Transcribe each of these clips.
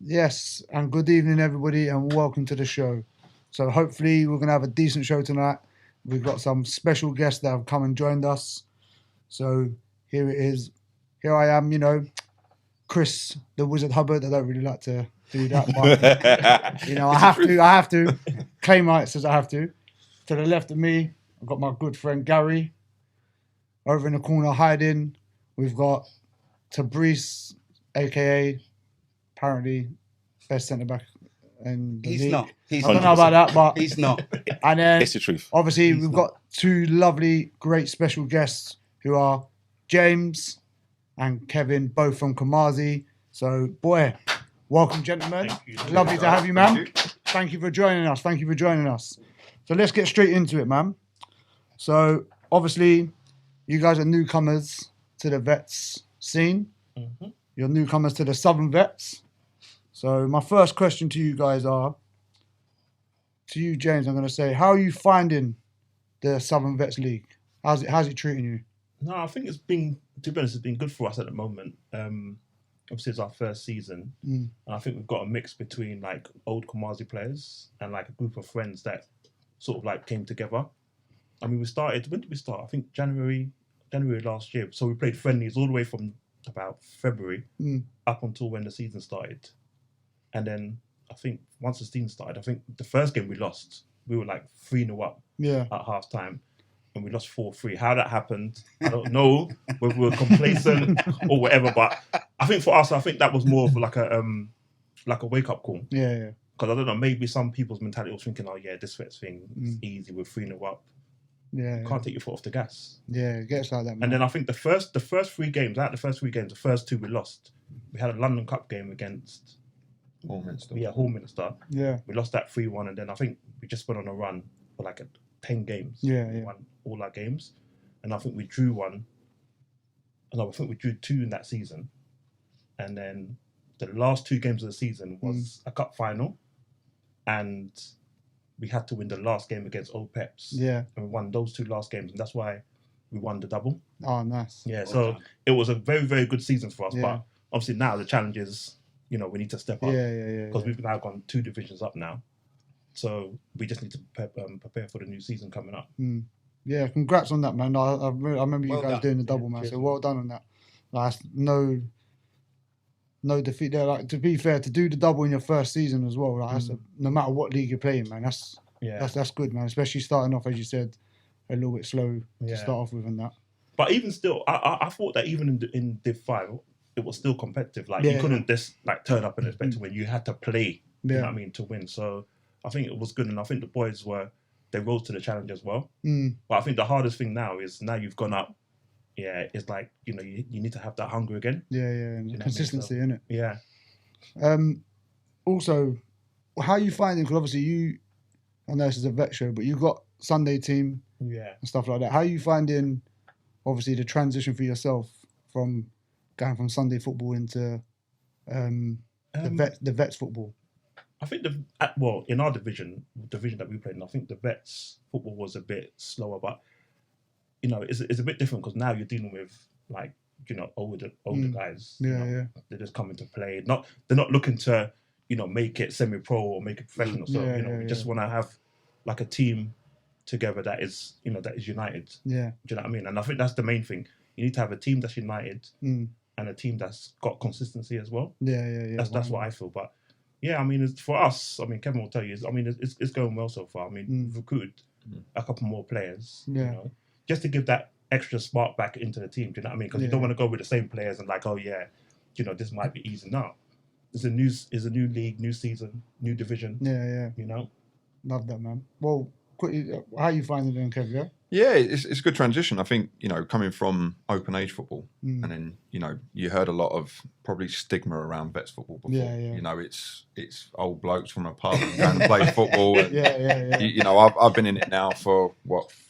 Yes, and good evening, everybody, and welcome to the show. So, hopefully, we're going to have a decent show tonight. We've got some special guests that have come and joined us. So, here it is. Here I am, Chris, the Wizard Hubbard. I don't really like to do that, but, I have to. Claim rights says I have to. To the left of me, I've got my good friend Gary. Over in the corner hiding, we've got Tabrice, a.k.a. apparently best centre back in the league. Not. I don't know about that, but he's not. And then It's the truth. obviously we've got two lovely, great special guests who are James and Kevin, both from Kumazi. So, boy, welcome, gentlemen. Lovely to have you, man. Thank you for joining us. So let's get straight into it, man. So obviously, you guys are newcomers to the Vets scene. Mm-hmm. You're newcomers to the Southern Vets. So my first question to you guys to you, James, I'm going to say, how are you finding the Southern Vets League? How's it treating you? No, I think it's been, to be honest, it's been good for us at the moment. Obviously, it's our first season. And I think we've got a mix between like old Kumazi players and like a group of friends that sort of like came together. I mean, when did we start? I think January last year. So we played friendlies all the way from about February up until when the season started. And then I think once the season started, I think the first game we lost, we were like 3-0 up at half time. And we lost 4-3. How that happened, I don't know. Whether we were complacent or whatever. But I think for us, I think that was more of like a wake up call. Yeah. Because I don't know, maybe some people's mentality was thinking, oh yeah, this Vets thing is easy. We're 3-0 up. Yeah. You can't take your foot off the gas. Yeah, it gets like that, man. And then I think the first three games, the first two we lost. We had a London Cup game against Hallminster. Yeah. We lost that 3-1, and then I think we just went on a run for like 10 games. Yeah. We won all our games. And I think we drew one. No, I think we drew two in that season. And then the last two games of the season was a cup final. And we had to win the last game against Old Peps. Yeah. And we won those two last games. And that's why we won the double. Oh, nice. Yeah, so it was a very, very good season for us. Yeah. But obviously now the challenge is, we need to step up. Yeah. Because we've now gone 2 divisions up now. So we just need to prepare for the new season coming up. Yeah, congrats on that, man. I remember you guys doing the double, man. So well done on that. Like, no defeat there. Like, to be fair, to do the double in your first season as well, like, that's no matter what league you're playing, man. That's good, man. Especially starting off, as you said, a little bit slow to start off with and that. But even still, I thought that even in Div 5, it was still competitive. Like you couldn't just like turn up and expect to win. You had to play. You know what I mean, to win. So I think it was good, and I think the boys they rose to the challenge as well. But I think the hardest thing now is now you've gone up. Yeah, it's like you need to have that hunger again. Yeah, consistency, innit? Yeah. Also, how are you finding? Because obviously I know this is a vet show, but you've got Sunday team, and stuff like that. How are you finding, obviously, the transition for yourself from going from Sunday football into the vets football? I think in our division that we played in, I think the Vets football was a bit slower, but it's a bit different because now you're dealing with like older guys. They're just coming to play. They're not looking to make it semi-pro or make it professional. So we just want to have like a team together that is united. Yeah, do you know what I mean? And I think that's the main thing. You need to have a team that's united and a team that's got consistency as well. Yeah. That's what I feel, but. Yeah, I mean, for us, I mean, Kevin will tell you, it's going well so far. I mean, we've recruited a couple more players, just to give that extra spark back into the team. Do you know what I mean? Because you don't want to go with the same players and like, oh yeah, this might be easy. No, it's a new league, new season, new division. Yeah. Love that, man. Well, quickly, how are you finding it, Kevin? Yeah, it's a good transition. I think, coming from open age football and then, you heard a lot of probably stigma around vets football before. Yeah. It's old blokes from a pub going to play football. And, yeah. I've been in it now for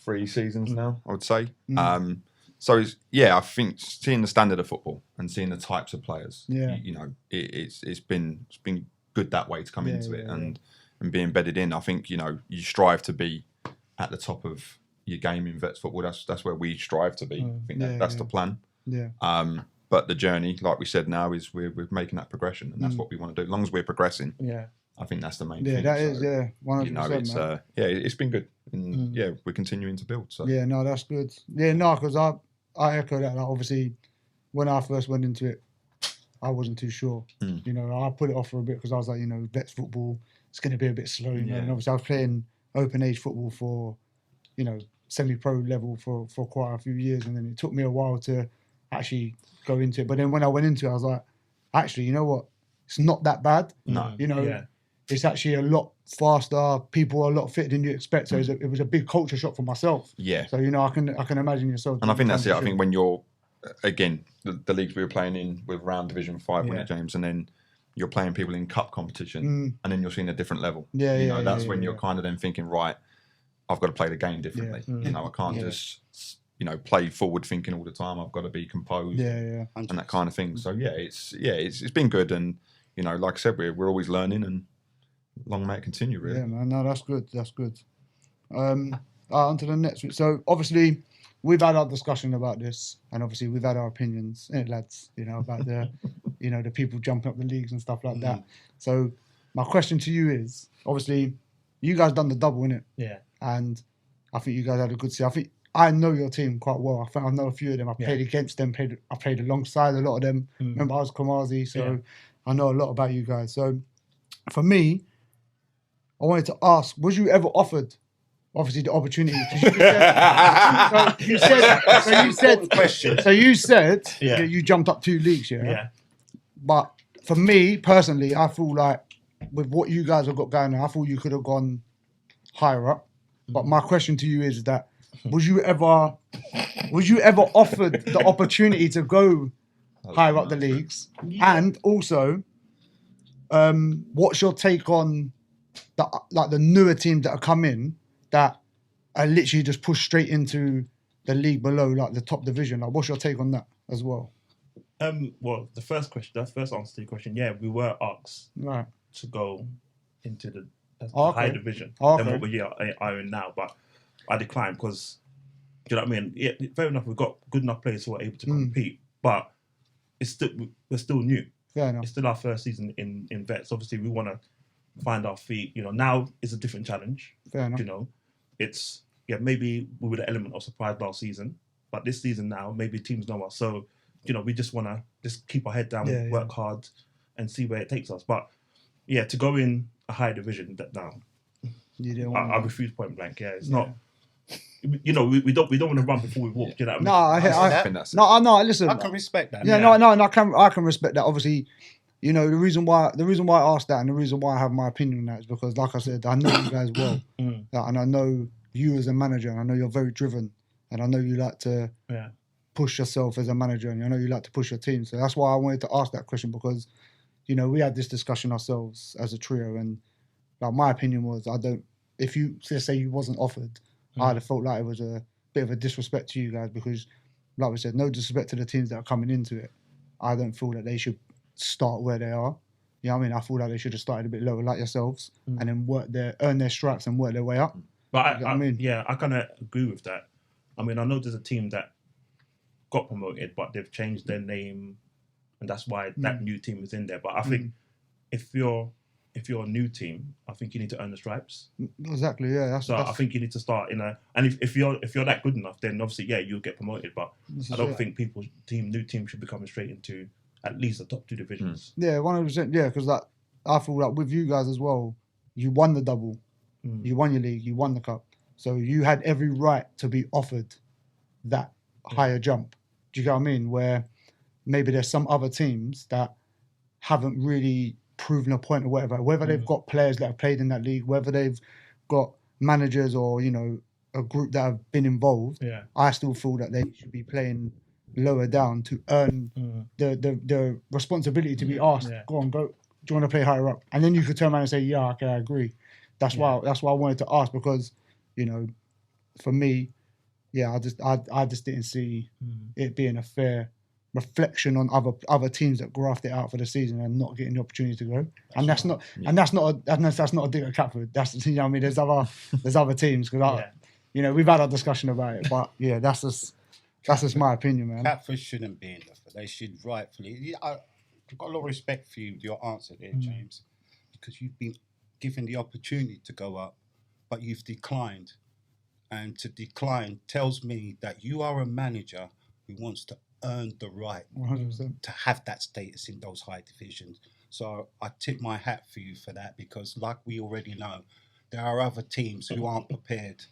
3 seasons now, I would say. So I think seeing the standard of football and seeing the types of players, it's been good that way to come into it and be embedded in. I think, you strive to be at the top of your game in vets football. That's where we strive to be. I think that's the plan. Yeah. But But the journey, like we said now, is we're making that progression, and that's what we want to do. As long as we're progressing, I think that's the main thing. Yeah, that is, 100%. It's been good, and we're continuing to build. So yeah, no, that's good. Yeah, no, because I echo that. Like, obviously, when I first went into it, I wasn't too sure. You know, I put it off for a bit because I was like, you know, vets football, it's going to be a bit slow. You know, and obviously I was playing open age football for, you know, semi-pro level for quite a few years, and then it took me a while to actually go into it. But then when I went into it, I was like, actually, you know what? It's not that bad. No, you know, it's actually a lot faster. People are a lot fitter than you expect. So it was a big culture shock for myself. Yeah. So, you know, I can imagine yourself. And I think that's it. I think when you're, again, the leagues we were playing in with round Division 5 winner James, and then you're playing people in cup competition, and then you're seeing a different level. That's when you're kind of then thinking, right, I've got to play the game differently. You know, I can't just, you know, play forward thinking all the time. I've got to be composed and that kind of thing. So it's been good, and you know, like I said, we're always learning, and long may it continue. Really. Yeah, man. No, that's good. That's good. On to the next. So obviously, we've had our discussion about this, and obviously we've had our opinions, lads. You know, about the, you know, the people jumping up the leagues and stuff like that. So my question to you is, obviously, you guys done the double, innit? Yeah. And I think you guys had a good season. I know your team quite well. I know a few of them. I played against them. I played alongside a lot of them. Remember, I was Kumazi, so I know a lot about you guys. So for me, I wanted to ask: was you ever offered, obviously, the opportunity? You said that you jumped up 2 leagues, yeah. But for me personally, I feel like with what you guys have got going on, I thought you could have gone higher up. But my question to you is that was you ever offered the opportunity to go higher up the leagues? And also, what's your take on the newer teams that have come in that are literally just pushed straight into the league below, like the top division? Like, what's your take on that as well? Well, the first answer to your question, we were asked to go into the higher division than what we are in now, but I declined because, do you know what I mean? Yeah, fair enough, we've got good enough players who are able to compete, but we're still new. Fair enough. It's still our first season in vets. Obviously, we want to find our feet. You know, now it's a different challenge. Fair enough. You know, it's maybe we were the element of surprise last season, but this season now maybe teams know us. So, you know, we just want to just keep our head down, work hard, and see where it takes us. But to go in a higher division, I refuse point blank. Yeah, it's not. You know, we don't want to run before we walk. Do you know what I mean? No, listen. I can respect that. Yeah, no, and I can respect that. Obviously, you know, the reason why I asked that and the reason why I have my opinion on that is because, like I said, I know you guys well, and I know you as a manager, and I know you're very driven, and I know you like to push yourself as a manager, and I know you like to push your team. So that's why I wanted to ask that question, because, you know, we had this discussion ourselves as a trio, and like my opinion was, if you say you wasn't offered, I'd have felt like it was a bit of a disrespect to you guys, because, like we said, no disrespect to the teams that are coming into it. I don't feel that they should start where they are. You know what I mean? I feel like they should have started a bit lower, like yourselves, and then earn their stripes and work their way up. But I kind of agree with that. I mean, I know there's a team that got promoted, but they've changed their name, and that's why that new team is in there. But I think if you're a new team, I think you need to earn the stripes. Exactly, yeah. I think you need to start and if you're that good enough, then obviously you'll get promoted. But I don't think new teams should be coming straight into at least the top 2 divisions. Yeah, 100%. Yeah, because I feel like with you guys as well, you won the double, you won your league, you won the cup, so you had every right to be offered that higher jump. Do you get what I mean? Where maybe there's some other teams that haven't really proven a point or whatever, whether they've got players that have played in that league, whether they've got managers or, you know, a group that have been involved, I still feel that they should be playing lower down to earn the responsibility to be asked, go, do you want to play higher up? And then you could turn around and say, yeah, okay, I agree. That's why I wanted to ask, because, you know, for me, I just didn't see it being a fair reflection on other teams that graft it out for the season and not getting the opportunity to go. That's not a dig at Catford. That's, you know what I mean, there's other teams, because you know, we've had our discussion about it, but that's just That's just my opinion, man. Catfish shouldn't be in the. They should rightfully. I've got a lot of respect for you, your answer there, James, because you've been given the opportunity to go up, but you've declined. And to decline tells me that you are a manager who wants to earn the right 100%. to have that status in those high divisions. So I tip my hat for you for that, because like we already know, there are other teams who aren't prepared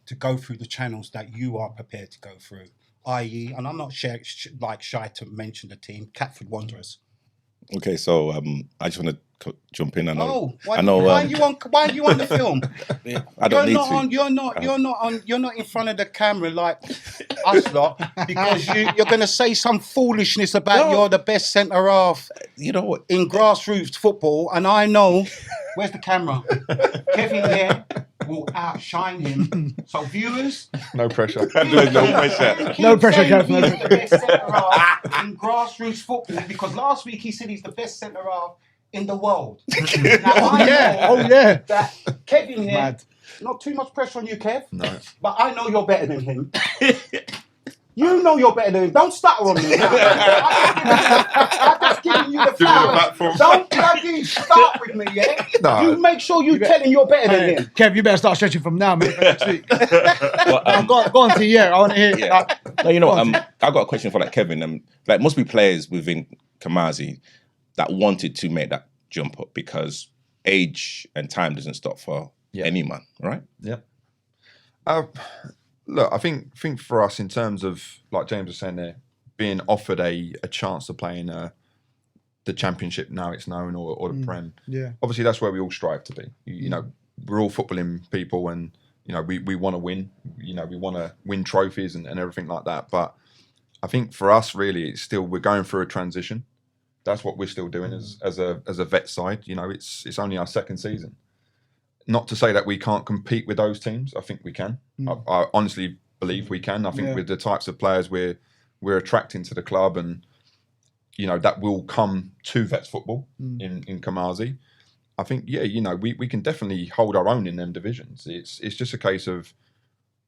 to go through the channels that you are prepared to go through, i.e., and I'm not shy to mention the team, Catford Wanderers. Okay, so I just want to jump in. Why are you on the film? I don't need to. You're not in front of the camera like us lot, because you're going to say some foolishness about you're the best centre half. You know what? In grassroots football, and I know. Where's the camera? Kevin here will outshine him. So viewers, no pressure. There's no pressure. No pressure, Kevin. He's the best centre half in grassroots football, because last week he said he's the best centre half in the world. Now, I know that Kevin here. Mad. Not too much pressure on you, Kev. No. But I know you're better than him. You know you're better than him. Don't stutter on me. I'm just giving you the flowers. Don't bloody start with me, yeah? No. You make sure you tell him you're better than him. Kev, you better start stretching from now, mate, for next week. Go on to I want to hear. Yeah. No, you know, I got a question for Kevin. Like must be players within Kumazi that wanted to make that jump up, because age and time doesn't stop for any man, right? Yeah. Look, I think for us, in terms of, like James was saying there, being offered a chance to play in the Championship, now it's known, or the Prem. Yeah. Obviously, that's where we all strive to be. You know, we're all footballing people, and you know, we want to win. You know, we want to win trophies and everything like that. But I think for us, really, it's still, we're going through a transition. That's what we're still doing as a vet side. You know, it's only our second season. Not to say that we can't compete with those teams. I think we can. I honestly believe we can. I think with the types of players we're attracting to the club, and you know, that will come to vets football in Kumazi. I think you know, we can definitely hold our own in them divisions. It's just a case of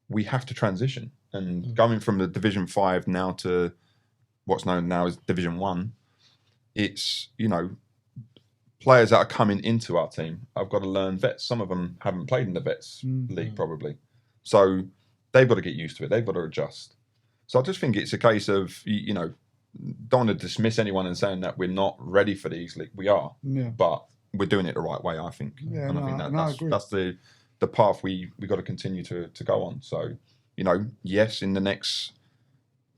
we have to transition, and going from the Division 5 now to what's known now as Division 1. It's, you know, players that are coming into our team, I've got to learn vets. Some of them haven't played in the vets league probably. So they've got to get used to it. They've got to adjust. So I just think it's a case of, you know, don't want to dismiss anyone and saying that we're not ready for these league. We are, but we're doing it the right way, I think. Yeah, and I think that's the path we got to continue to go on. So, you know, yes, in the next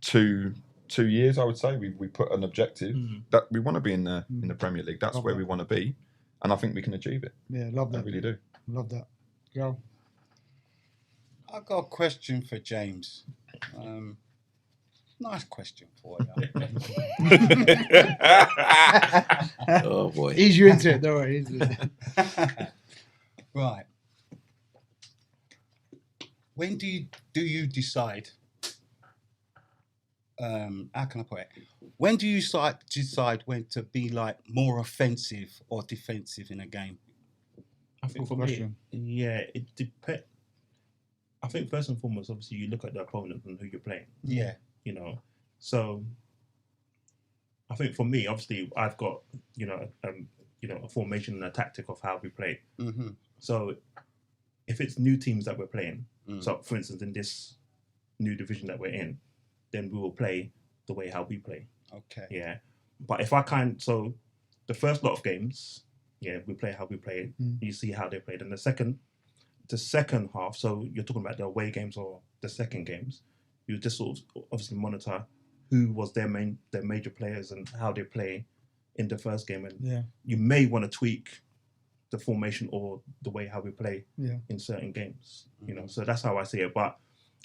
two years, I would say we put an objective that we want to be in the Premier League. That's where we want to be, and I think we can achieve it. Yeah, love that. I really do. Love that. Go. I've got a question for James. Nice question for you. Oh boy. Ease you into it, don't worry. Right. When do you decide? How can I put it? When do you decide when to be like more offensive or defensive in a game? I think for me, it depends. I think first and foremost, obviously, you look at the opponent and who you're playing. Yeah. You know, so I think for me, obviously, I've got a formation and a tactic of how we play. Mm-hmm. So if it's new teams that we're playing, so for instance, in this new division that we're in, then we will play the way how we play. Okay. Yeah. But if so the first lot of games, we play how we play. You see how they played. And the second half, so you're talking about the away games or the second games, you just sort of obviously monitor who was their major players and how they play in the first game. And you may want to tweak the formation or the way how we play in certain games. You know, so that's how I see it. But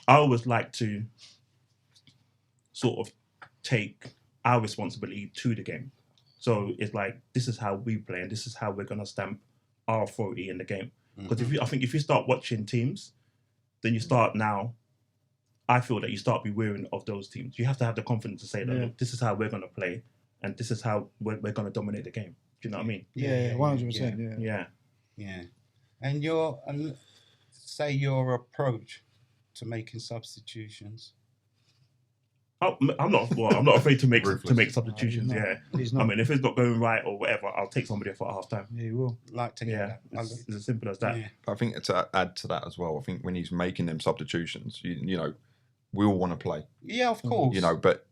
I always like to sort of take our responsibility to the game. So it's like, this is how we play and this is how we're going to stamp our authority in the game. Because I think if you start watching teams, then you start now, I feel that you start be weary of those teams. You have to have the confidence to say that, look, this is how we're going to play and this is how we're going to dominate the game. Do you know what I mean? Yeah, 100%. Yeah. And your approach to making substitutions. I'm not afraid to make Ruthless. substitutions. No, Yeah, he's not. I mean, if it's not going right or whatever, I'll take somebody off at half time. Yeah, he will. Like to Yeah, get that. it's as simple as that. Yeah. I think to add to that as well, I think when he's making them substitutions, you know, we all want to play. Yeah, of course. You know, but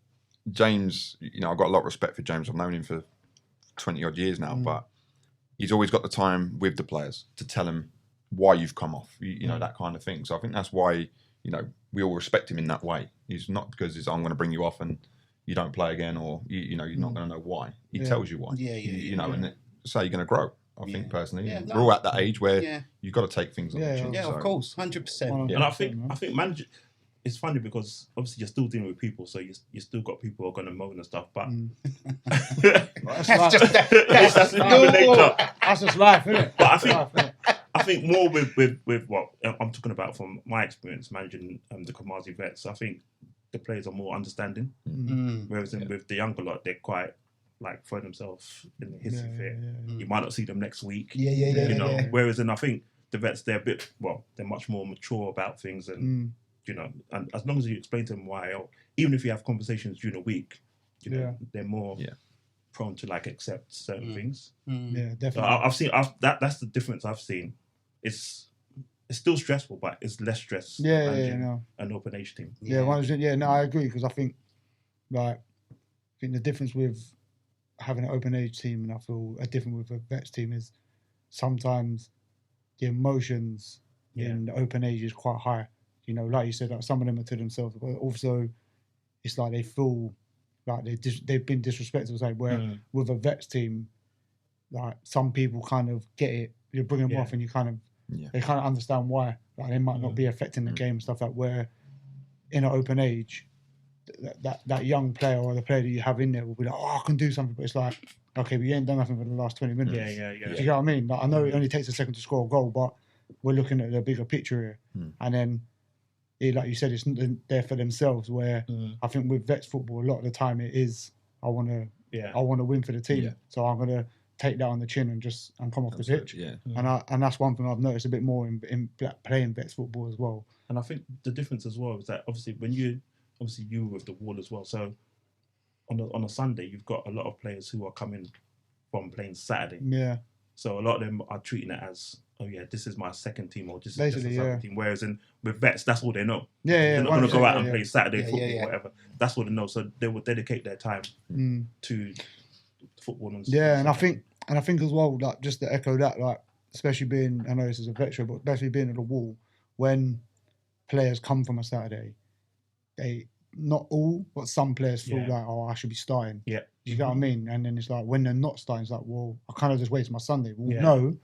James, you know, I've got a lot of respect for James. I've known him for 20 odd years now, but he's always got the time with the players to tell them why you've come off, you know, that kind of thing. So I think that's why, you know, we all respect him in that way. He's not because I'm going to bring you off and you don't play again, or you know, you're not going to know why. He tells you why. You know, and that's how you're going to grow. I think personally, we're all at that age where you've got to take things on the chin. Yeah, so. of course, 100%. And I think manager. It's funny because obviously you're still dealing with people, so you still got people who are going to moan and stuff. But That's just that's human nature. That's just life, isn't it? But I think more with what I'm talking about from my experience managing the Kumazi vets. I think the players are more understanding, whereas with the younger lot, they're quite like throw themselves in the hissy fit. You might not see them next week. You know. Whereas I think the vets, they're they're much more mature about things and. You know, and as long as you explain to them why, or even if you have conversations during the week, you know, they're more prone to like accept certain things. Yeah, definitely. So I've seen that's the difference I've seen. It's still stressful, but it's less stress. No. An open age team. I agree because I think the difference with having an open age team and I feel a different with a vets team is sometimes the emotions in the open age is quite high. You know, like you said, like some of them are to themselves, but also it's like they feel like they've been disrespected. Like where with a vets team, like some people kind of get it. You bring them off, and you kind of they kind of understand why. Like they might not be affecting the game and stuff like. Where in an open age, that young player or the player that you have in there will be like, oh, I can do something, but it's like, okay, but you ain't done nothing for the last 20 minutes. Yeah. Do you know what I mean? Like I know it only takes a second to score a goal, but we're looking at the bigger picture here, and then. Like you said, it's not there for themselves. Where I think with vets football, a lot of the time it is I want to win for the team, so I'm gonna take that on the chin and come off the pitch. And that's one thing I've noticed a bit more in playing vets football as well. And I think the difference as well is that obviously you were with the wall as well. So on a Sunday, you've got a lot of players who are coming from playing Saturday. Yeah. So a lot of them are treating it as, oh yeah, this is my second team or this is basically, just a second team. Whereas with vets, that's all they know. They're not going to go out and play Saturday football or whatever. That's all they know. So they will dedicate their time to football. And I think as well, like just to echo that, like especially being, I know this is a vet show, but especially being at the wall, when players come from a Saturday, they not all, but some players feel like, oh, I should be starting. Yeah. You know what I mean? And then it's like when they're not starting, it's like, well, I kind of just wasted my Sunday. Well, no,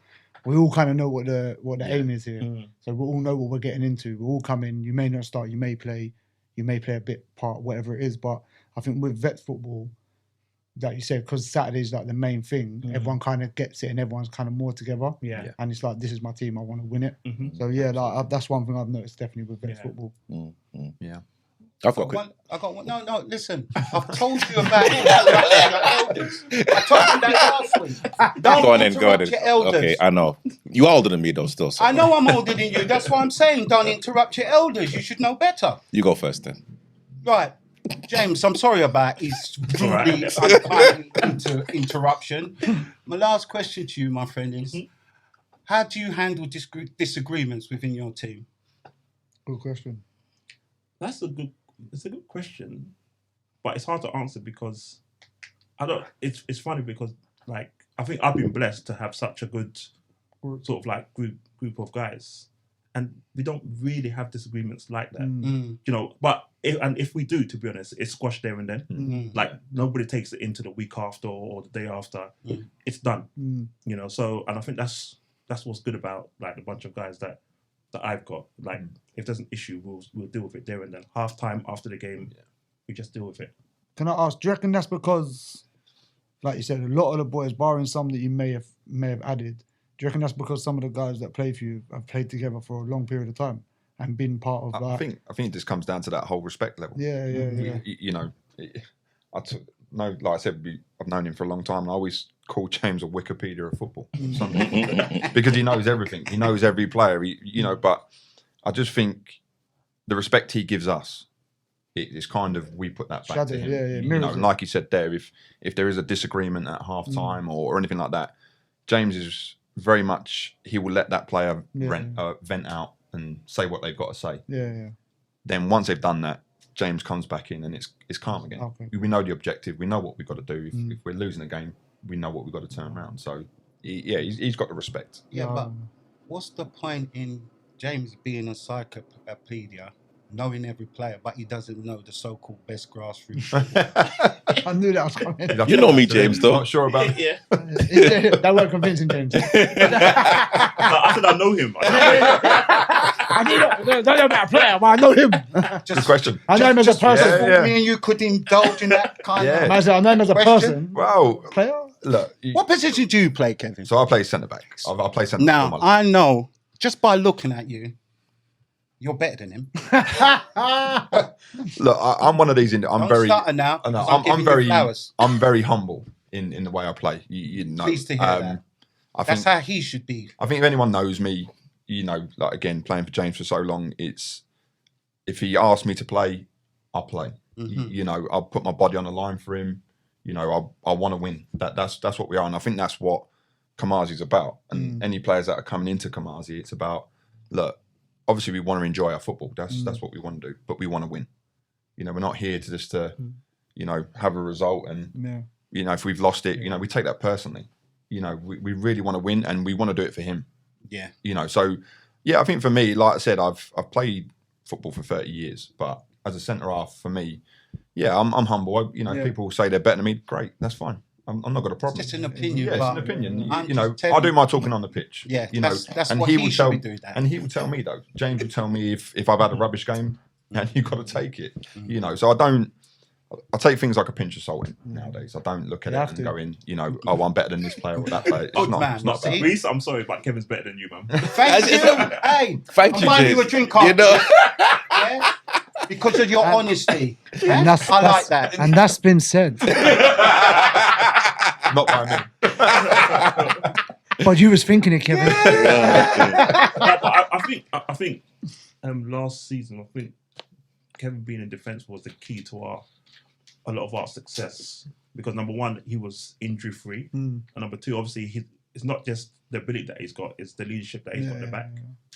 we all kind of know what the aim is here. So we all know what we're getting into. We all come in. You may not start. You may play a bit part, whatever it is. But I think with vet football, like you said, because Saturday's like the main thing, everyone kind of gets it and everyone's kind of more together. Yeah. And it's like, this is my team. I want to win it. So like that's one thing I've noticed definitely with vet football. Yeah. I've got one. I got one. No, listen. I've told you about your elders. I told you that last week. Go on then, go on Your then. elders. Okay, I know. You're older than me though, still. So I know I'm older than you. That's why I'm saying don't interrupt your elders. You should know better. you go first then. Right. James, I'm sorry about his rudely unkind interruption. My last question to you, my friend, is how do you handle disagreements within your team? Good question. It's a good question, but it's hard to answer because it's funny because like I think I've been blessed to have such a good sort of like group of guys, and we don't really have disagreements like that, you know. But if we do, to be honest, it's squashed there and then. Like nobody takes it into the week after or the day after. It's done, you know. So and I think that's what's good about like the bunch of guys that I've got. Like if there's an issue, we'll deal with it there and then. Half time after the game, we just deal with it. Can I ask? Do you reckon that's because, like you said, a lot of the boys, barring some that you may have added, do you reckon that's because some of the guys that play for you have played together for a long period of time and been part of that? I think it just comes down to that whole respect level. Yeah. You know, like I said, I've known him for a long time, and I always call James a Wikipedia of football because he knows everything. He knows every player. You know, but I just think the respect he gives us it's kind of we put that back Shadow, to him. yeah, You know, and like you said there, if there is a disagreement at half time or anything like that, James is very much he will let that player vent out and say what they've got to say. Yeah. Then once they've done that, James comes back in and it's calm again. Okay. We know the objective. We know what we've got to do. If we're losing a game, we know what we've got to turn around. So he's got the respect. Yeah, but what's the point in James being a encyclopedia, knowing every player, but he doesn't know the so-called best grassroots? I knew that was coming. You know me, James, though. Not sure about it. Yeah. That weren't convincing, James. I said I know him. I don't know about a player, but I know him. Good question. I know him as a person. Yeah. Me and you could indulge in that kind of... I said, I know him as a Question? person. Well, Player? look. What position do you play, Kevin? So I play centre back. I play centre back. all Now, my life. I know, just by looking at you, you're better than him. Look, I'm one of these. I'm Don't very. start now. I know, I'm giving you flowers. I'm very humble in the way I play. You know. Pleased to hear that. That's how he should be. I think if anyone knows me, you know, like again, playing for James for so long, it's if he asks me to play, I'll play. You know, I'll put my body on the line for him. You know, I want to win. That's what we are, and I think that's what Kumazi's about. And any players that are coming into Kumazi, it's about look. Obviously, we want to enjoy our football. That's what we want to do, but we want to win. You know, we're not here to just you know, have a result and you know, if we've lost it, you know, we take that personally. You know, we really want to win and we want to do it for him. Yeah. You know, so yeah, I think for me, like I said, I've played football for 30 years, but as a centre half, for me, yeah, I'm humble. People say they're better than me. Great, that's fine. I'm not got a problem. It's just an opinion. Yeah, it's but an opinion. I'm You know, just telling I do my talking on the pitch. Yeah, you know, that's and what he should be doing. And he will tell me though. James will tell me if I've had a rubbish game, and you've got to take it. You know, so I take things like a pinch of salt in nowadays. I don't look at it and go in, you know, oh, I'm better than this player or that player. It's Good not. man, It's not see? that. Reece, I'm sorry, but Kevin's better than you, man. Thank you. Hey, Thank I'm you, buying James. you a drink after. You know? Yeah? Because of your honesty. And that's, I like that. And that's been said. Not by me. But you was thinking it, Kevin. I think last season, I think Kevin being in defence was the key to a lot of our success. Because number one, he was injury free, and number two, obviously, it's not just the ability that he's got; it's the leadership that he's got in the back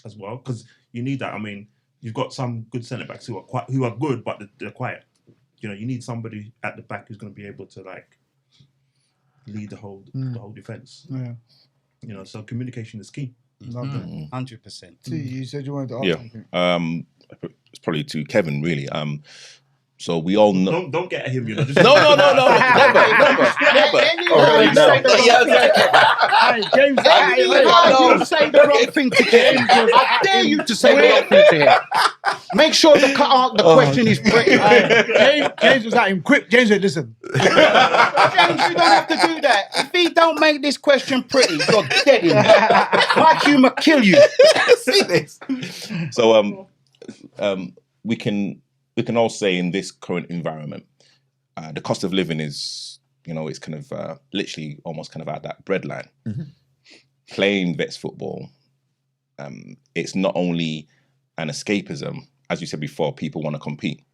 as well. Because you need that. I mean, you've got some good centre backs who are good, but they're quiet. You know, you need somebody at the back who's going to be able to like lead the whole defence. Yeah. You know, so communication is key. Love it. 100%. You said you wanted to ask something. It's probably to Kevin, really. So we all know. Don't get at him, you know. Just No, never. James, You say the wrong thing to him. I dare you to say the wrong thing to him. Make sure the question is pretty. James was at him quick. James said, listen. James, you don't have to do that. If he don't make this question pretty, you're dead in. My humour kill you. See this. So we can all say in this current environment, the cost of living is, you know, it's kind of literally almost kind of at that breadline. Playing vets football, it's not only an escapism, as you said before, people want to compete,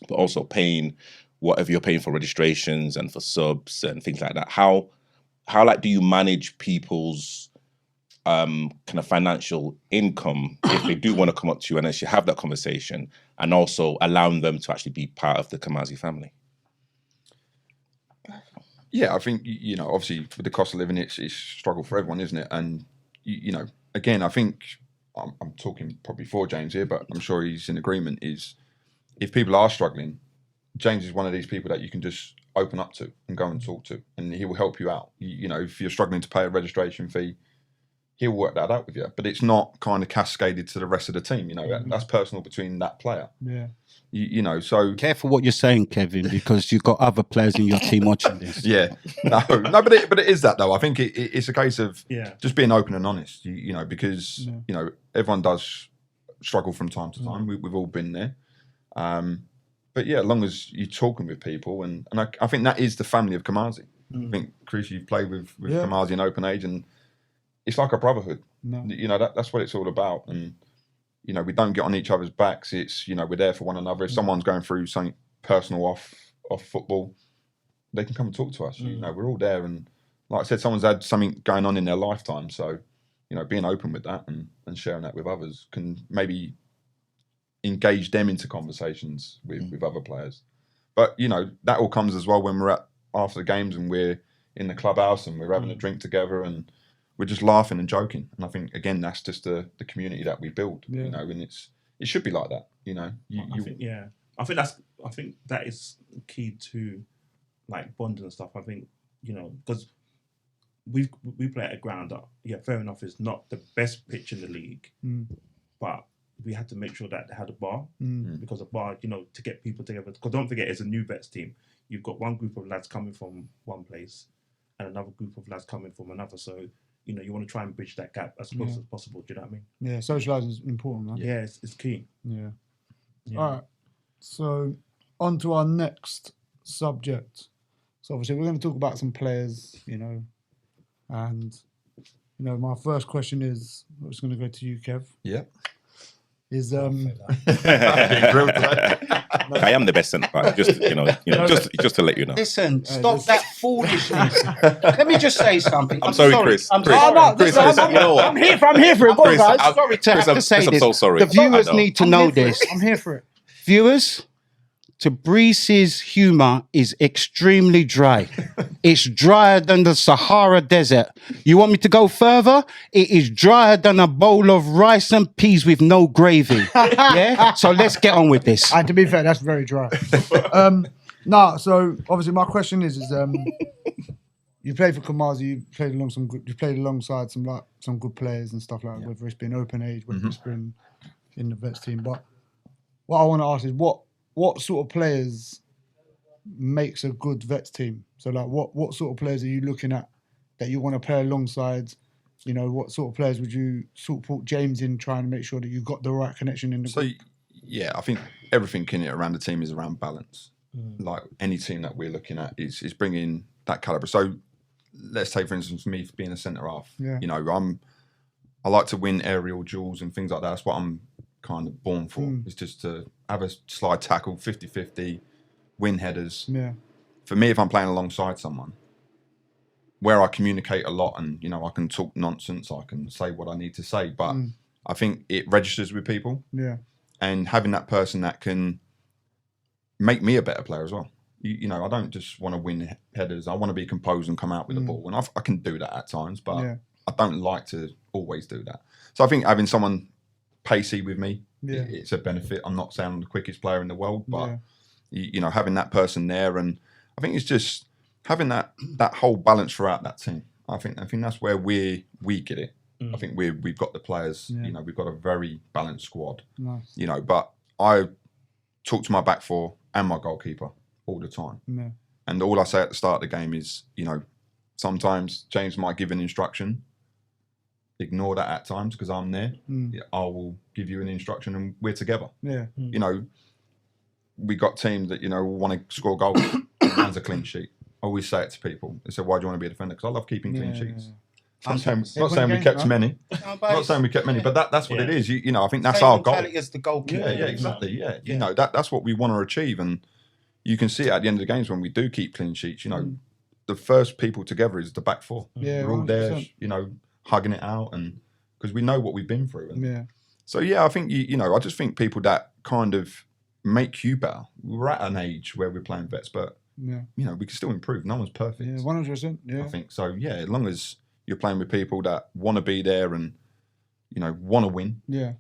but also paying whatever you're paying for registrations and for subs and things like that. How like do you manage people's kind of financial income if they do want to come up to you and actually have that conversation, and also allowing them to actually be part of the Kumazi family? Yeah, I think, you know, obviously with the cost of living, it's a struggle for everyone, isn't it? And, you know, again, I think I'm talking probably for James here, but I'm sure he's in agreement, is if people are struggling, James is one of these people that you can just open up to and go and talk to, and he will help you out. You know, if you're struggling to pay a registration fee, he'll work that out with you. But it's not kind of cascaded to the rest of the team. You know, that's personal between that player. Yeah. You know, so Careful what you're saying, Kevin, because you've got other players in your team watching this. Yeah, no, but it is that though. I think it's a case of just being open and honest. You know, because you know everyone does struggle from time to time. We've all been there. But yeah, as long as you're talking with people, and I think that is the family of Kumazi. I think, Chris, you've played with Kumazi in Open Age, and it's like a brotherhood. You know, that's what it's all about. And we don't get on each other's backs. It's, we're there for one another. If someone's going through something personal off football, they can come and talk to us. We're all there. And like I said, someone's had something going on in their lifetime. So, being open with that and sharing that with others can maybe engage them into conversations with other players. But, that all comes as well when we're after the games and we're in the clubhouse and we're having a drink together and we're just laughing and joking. And I think, again, that's just the community that we build, and it should be like that, I think that is key to like bonding and stuff. I think, because we play at a ground that, fair enough, is not the best pitch in the league, but we had to make sure that they had a bar, because a bar, to get people together. Because don't forget, it's a new vets team. You've got one group of lads coming from one place and another group of lads coming from another. So, you want to try and bridge that gap as close as possible. Do you know what I mean? Yeah, socialising is important, man. Yeah, it's key. Yeah. All right. So, on to our next subject. So, obviously, we're going to talk about some players, and, my first question is, I'm just going to go to you, Kev. Yeah. Is I am the best centre back. Just just to let you know. Listen, stop that foolishness. Let me just say something. I'm sorry, Chris. I'm Chris, sorry. Chris, I'm here for it. Go on, guys. I'm sorry to have to say Chris, this. I'm so sorry. The viewers need to know this. I'm here for it. Viewers, Tabrice's humour is extremely dry. It's drier than the Sahara Desert. You want me to go further? It is drier than a bowl of rice and peas with no gravy. Yeah? So let's get on with this. And to be fair, that's very dry. So obviously my question is you played for Kumazi, you played alongside some good players and stuff like that, whether it's been open age, whether it's been in the vets team. But what I want to ask is what sort of players makes a good vets team? So like what sort of players are you looking at that you want to play alongside? What sort of players would you sort of put James in, trying to make sure that you've got the right connection in the group? Yeah, I think everything in it around the team is around balance. Like any team that we're looking at is bringing that calibre. So let's take, for instance, me being a centre half. Yeah. I like to win aerial duels and things like that. That's what I'm kind of born for. It's just to have a slide tackle, 50-50, win headers. Yeah. For me, if I'm playing alongside someone where I communicate a lot and, I can talk nonsense, I can say what I need to say, but I think it registers with people. Yeah. And having that person that can make me a better player as well. I don't just want to win headers. I want to be composed and come out with the ball. And I can do that at times, but I don't like to always do that. So I think having someone pacey with me, it's a benefit. I'm not saying I'm the quickest player in the world, but having that person there, and I think it's just having that whole balance throughout that team. I think that's where we get it. I think we've got the players. We've got a very balanced squad. Nice. But I talk to my back four and my goalkeeper all the time. Yeah. And all I say at the start of the game is, sometimes James might give an instruction. Ignore that at times because I'm there. I will give you an instruction and we're together. Yeah. We got teams that, want to score goals. Mine's a clean sheet. I always say it to people. They say, why do you want to be a defender? Because I love keeping clean sheets. Not saying we kept many. Not saying we kept many, but that's what it is. I think that's our goal. As the goalkeeper. Yeah, exactly. Yeah. That's what we want to achieve. And you can see it at the end of the games when we do keep clean sheets, the first people together is the back four. Yeah, we're all there, hugging it out, and because we know what we've been through. And so I think I just think people that kind of make you better. We're at an age where we're playing vets, but we can still improve. No one's perfect. Yeah, 100%. Yeah, I think so. Yeah, as long as you're playing with people that want to be there and want to win. Yeah,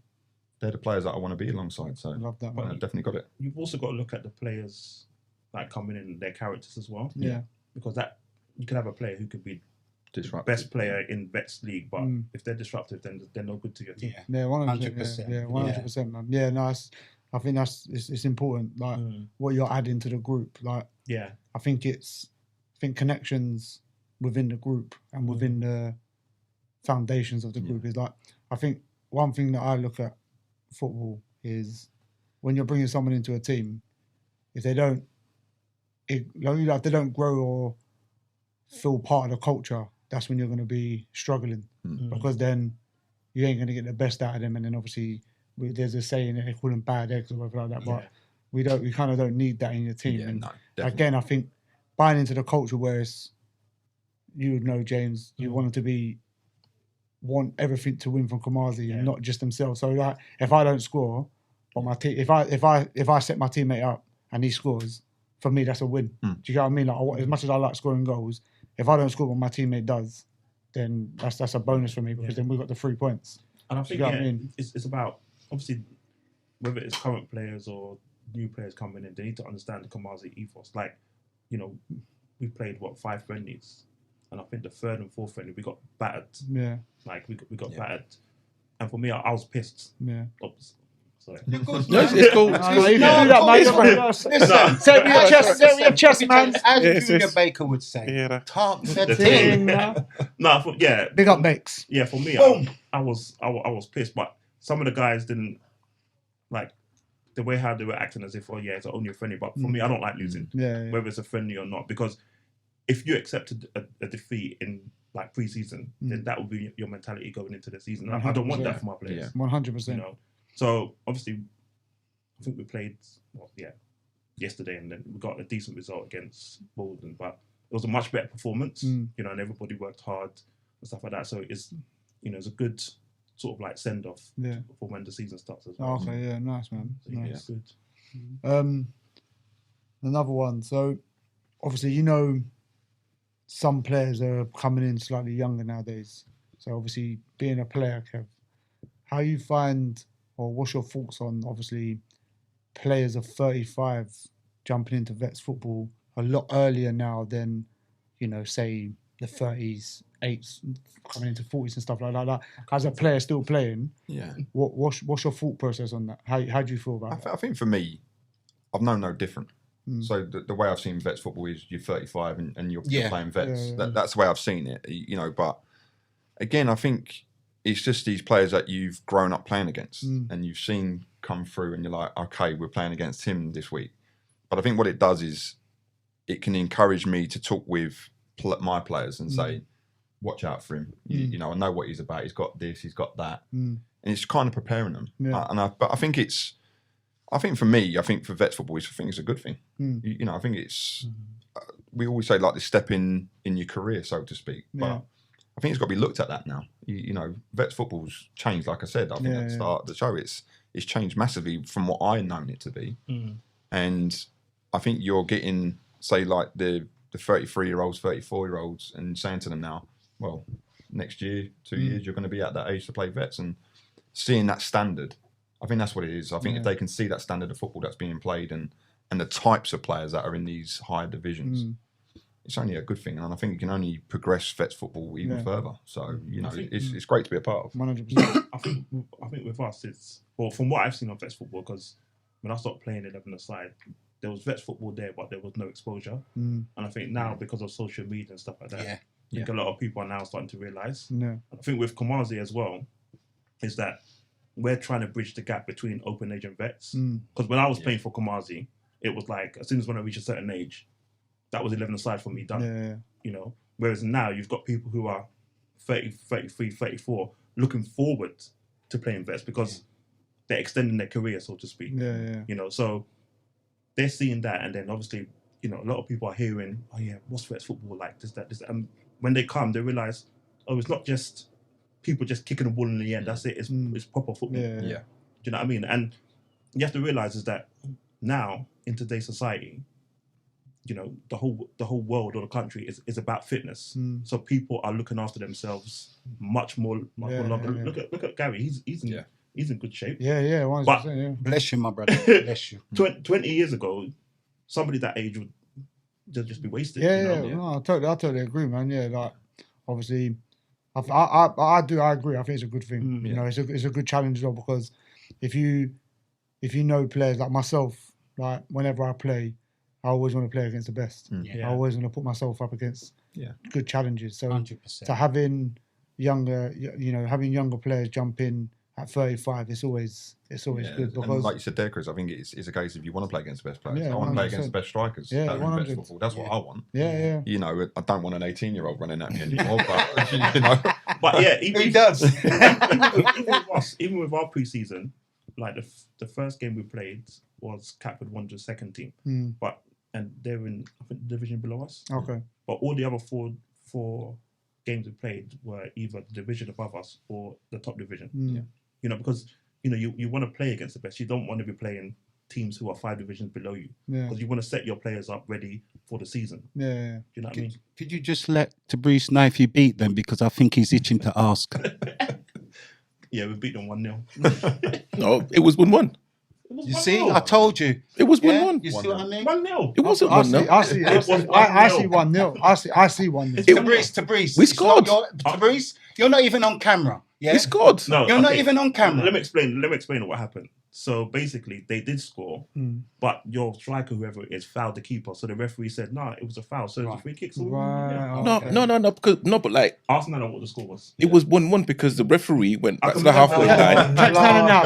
they're the players that I want to be alongside. So I love that. I've definitely got it. You've also got to look at the players like coming in, their characters as well. Yeah, because that you can have a player who could be disruptive, best player in Vets League, but if they're disruptive, then they're no good to your team. Yeah, 100%. Yeah, 100%, man. Yeah, no, I think it's important. Like what you're adding to the group. Like, I think connections within the group and within the foundations of the group is like. I think one thing that I look at football is when you're bringing someone into a team, if they don't grow or feel part of the culture, that's when you're going to be struggling because then you ain't going to get the best out of them, and then obviously there's a saying that they call them bad eggs or whatever like that, but we kind of don't need that in your team. Yeah, and no, definitely. again, I think buying into the culture where it's, you would know, James, you want everything to win from Kumazi and not just themselves. So like, if I don't score, but my team, if I set my teammate up and he scores, for me that's a win. Do you get what I mean? Like, as much as I like scoring goals, if I don't score what my teammate does, then that's a bonus for me, because then we've got the 3 points. And I think what I mean? it's about, obviously, whether it's current players or new players coming in, they need to understand the Kumazi ethos. Like, you know, we played 5 friendlies, and I think the 3rd and 4th friendly we got battered. Yeah. Like we got battered, and for me, I was pissed. Yeah. Oops. Sorry. No, it's cool. No, you can do that, man. Listen, Say it with your chest, man. as Junior Baker would say, talk the thing. Yeah. Big up, Bakes. Yeah, for me, I was pissed, but some of the guys didn't like the way how they were acting as if, it's only a friendly. But for me, I don't like losing, whether it's a friendly or not, because if you accepted a defeat in like pre-season, then that would be your mentality going into the season. I don't want that for my players. 100%. You know, so obviously, I think we played yesterday, and then we got a decent result against Bolden, but it was a much better performance. You know, and everybody worked hard and stuff like that. So it's it's a good sort of like send off for when the season starts as well. Okay, yeah, nice, man. So, nice. Good. Another one. So obviously, some players are coming in slightly younger nowadays. So obviously, being a player, Kev, how you find, or what's your thoughts on, obviously, players of 35 jumping into Vets football a lot earlier now than, say the 30s, 8s, coming into 40s and stuff like that. As a player still playing, what's your thought process on that? How do you feel about that? I think for me, I've known no different. So the way I've seen Vets football is you're 35 and you're playing Vets. That's the way I've seen it, But again, I think it's just these players that you've grown up playing against and you've seen come through, and you're like, okay, we're playing against him this week. But I think what it does is it can encourage me to talk with my players and say, watch out for him. I know what he's about. He's got this, he's got that. And it's kind of preparing them. But I think for me, for Vets football, I think it's a good thing. I think it's, we always say like the step in your career, so to speak. But I think it's got to be looked at that now. Vets football's changed, like I said. I think at the start of the show, it's changed massively from what I known it to be. And I think you're getting, say, like the 33-year-olds, 34-year-olds, and saying to them now, well, next year, 2 years, you're going to be at that age to play Vets, and seeing that standard. I think that's what it is. I think if they can see that standard of football that's being played and the types of players that are in these higher divisions, it's only a good thing. And I think it can only progress Vets football even further. So, it's great to be a part of. 100%. I think with us, it's, well, from what I've seen of Vets football, because when I started playing 11-a-side, there was Vets football there, but there was no exposure. And I think now, because of social media and stuff like that, I think a lot of people are now starting to realise. I think with Kumazi as well, is that we're trying to bridge the gap between open age and Vets. Because when I was playing for Kumazi, it was like, as soon as when I reach a certain age, that was 11-a-side for me done. Whereas now you've got people who are 30, 33, 34 looking forward to playing Vets because they're extending their career, so to speak. So they're seeing that, and then obviously, a lot of people are hearing, oh yeah, what's Vets football like? This, that. And when they come, they realise, oh, it's not just people just kicking the ball in the end. That's it. It's proper football. Do you know what I mean? And you have to realise is that now in today's society, the whole world or the country is about fitness. So people are looking after themselves much more longer. Look at Gary. He's in good shape. But bless you, my brother. Bless you. 20 years ago, somebody that age would just be wasted. No, I totally agree, man. Like obviously, I agree. I think it's a good thing. It's a good challenge as well, because if you know players like myself, like whenever I play, I always want to play against the best. I always want to put myself up against good challenges. So 100%. to having younger players jump in at 35, it's always good, because and like you said there, Chris, I think it's a case of you want to play against the best players. I want to 100%. play against the best strikers. Yeah, that are in 100. Vets football. That's what I want. Yeah. I don't want an 18-year-old running at me anymore. But But yeah, he does. Even with our pre-season, like the first game we played was Catford Wanderers' second team, and they're in, I think, the division below us. Okay. But all the other four games we played were either the division above us or the top division. You know, because you want to play against the best. You don't want to be playing teams who are 5 divisions below you, because you want to set your players up ready for the season. Yeah. Do you know what I mean? Could you just let Tabrice know if you beat them, because I think he's itching to ask. Yeah, we beat them 1-0. No, it was 1-1. You see, I told you. It was 1-1. You see what I mean? 1-0. It wasn't 1-0. I see 1-0. I see 1-0. Tabrice. We scored. Tabrice, you're not even on camera. Yeah? We scored. No, You're not even on camera. Let me explain what happened. So basically, they did score, but your striker, whoever it is, fouled the keeper. So the referee said, "No, it was a foul." So it was a free kick. So No, but like Arsenal know what the score was. it was 1-1 because the referee went back to the halfway line. Text Nana now.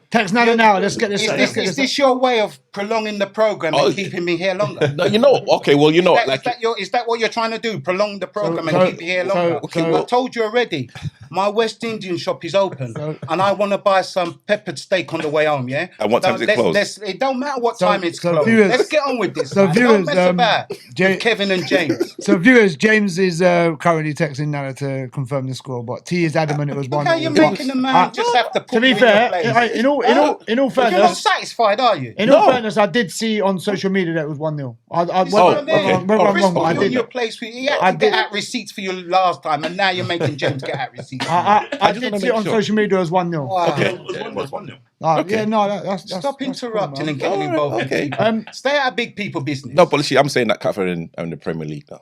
Text Nana now. Let's get this. Is this your way of prolonging the program and keeping me here longer? No, okay, well, Is that what you're trying to do? Prolong the program and keep me here longer? I told you already. My West Indian shop is open, and I want to buy some peppered steak on the way home. Yeah. And what time is it closed? It don't matter what time it's closed. Viewers, let's get on with this. So man. viewers, don't mess about with Kevin and James. So viewers, James is currently texting Nana to confirm the score, but T is adamant it was 1-0. Okay, you're making the man just have to put To be you fair, in your place. in all You're not fairness, satisfied, are you? in all fairness, I did see on social media that it was 1-0. Chris put I you in your did. place. He had to get out receipts for you last time, and now you're making James get out receipts. I did see it on social media as 1-0. Wow. Okay. It was 1-0. Okay. Yeah, no, that's Stop interrupting and cool, getting involved. okay. Stay out of big people business. No, but I'm saying that Catford in the Premier League now.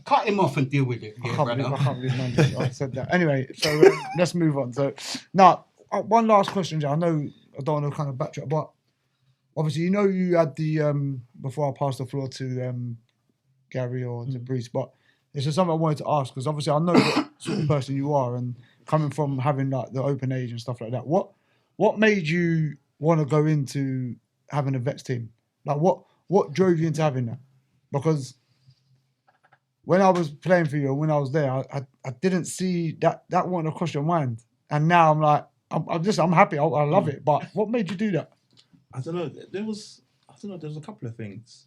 Cut him off and deal with it. I Yeah, can't brother. believe I said that. Anyway, so let's move on. So now, one last question, Joe. I know I don't want to kind of backtrack, but obviously, you had the before I pass the floor to Gary or to Breeze, but it's just something I wanted to ask, because obviously I know what sort of person you are, and coming from having like the open age and stuff like that. What made you want to go into having a vets team? Like what drove you into having that? Because when I was playing for you and when I was there, I didn't see that one across your mind, and now I'm like I'm happy. I love it. But what made you do that? I don't know. There was a couple of things.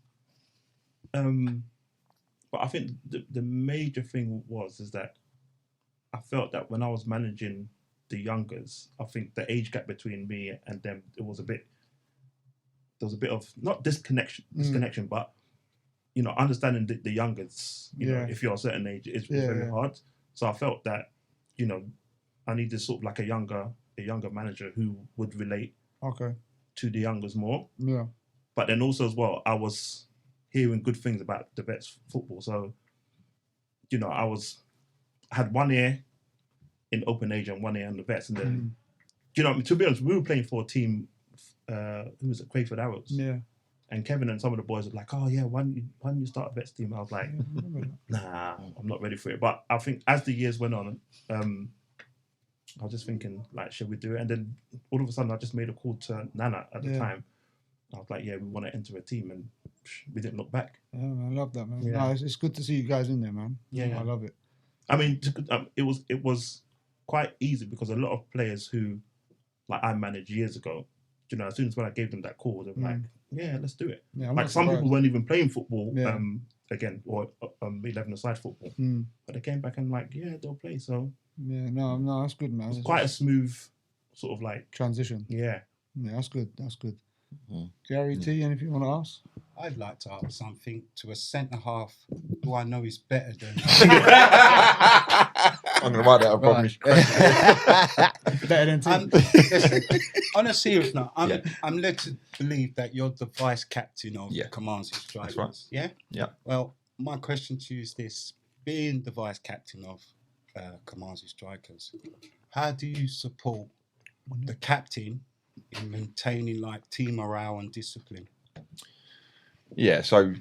But I think the major thing is that I felt that when I was managing the youngers, I think the age gap between me and them, there was a bit of not disconnection, but understanding the youngers, you know, if you're a certain age, it's very hard. So I felt that, I needed sort of like a younger manager who would relate to the youngers more. Yeah. But then also as well, I was hearing good things about the vets football. So, I had 1 year in open age and 1 year in the vets, and then, to be honest, we were playing for a team. Who was it? Crayford Arrows. Yeah. And Kevin and some of the boys were like, "Oh yeah, why don't you start a vets team?" I was like, "Nah, I'm not ready for it." But I think as the years went on, I was just thinking, like, should we do it? And then all of a sudden, I just made a call to Nana at the time. I was like, "Yeah, we want to enter a team," and we didn't look back. Yeah, man, I love that, man. Yeah. No, it's good to see you guys in there, man. Yeah. I love it. I mean, it was quite easy because a lot of players who, like, I managed years ago, as soon as when I gave them that call, they were like, "Yeah, let's do it." Yeah, I'm like not some surprised. people weren't even playing football, Yeah. again, or 11-a-side football, but they came back and like, yeah, they'll play. So Yeah, no, that's good, man. it's quite a smooth sort of like transition. Yeah, that's good. Gary T, anything you want to ask? I'd like to ask something to a centre half who I know is better than. I'm going to write that. I promise. Better than T. Listen, on a serious note, I'm led to believe that you're the vice captain of Kumazi Strikers. That's right. Yeah? Yeah. Well, my question to you is this. Being the vice captain of Kumazi Strikers, how do you support the captain in maintaining like team morale and discipline? Yeah, so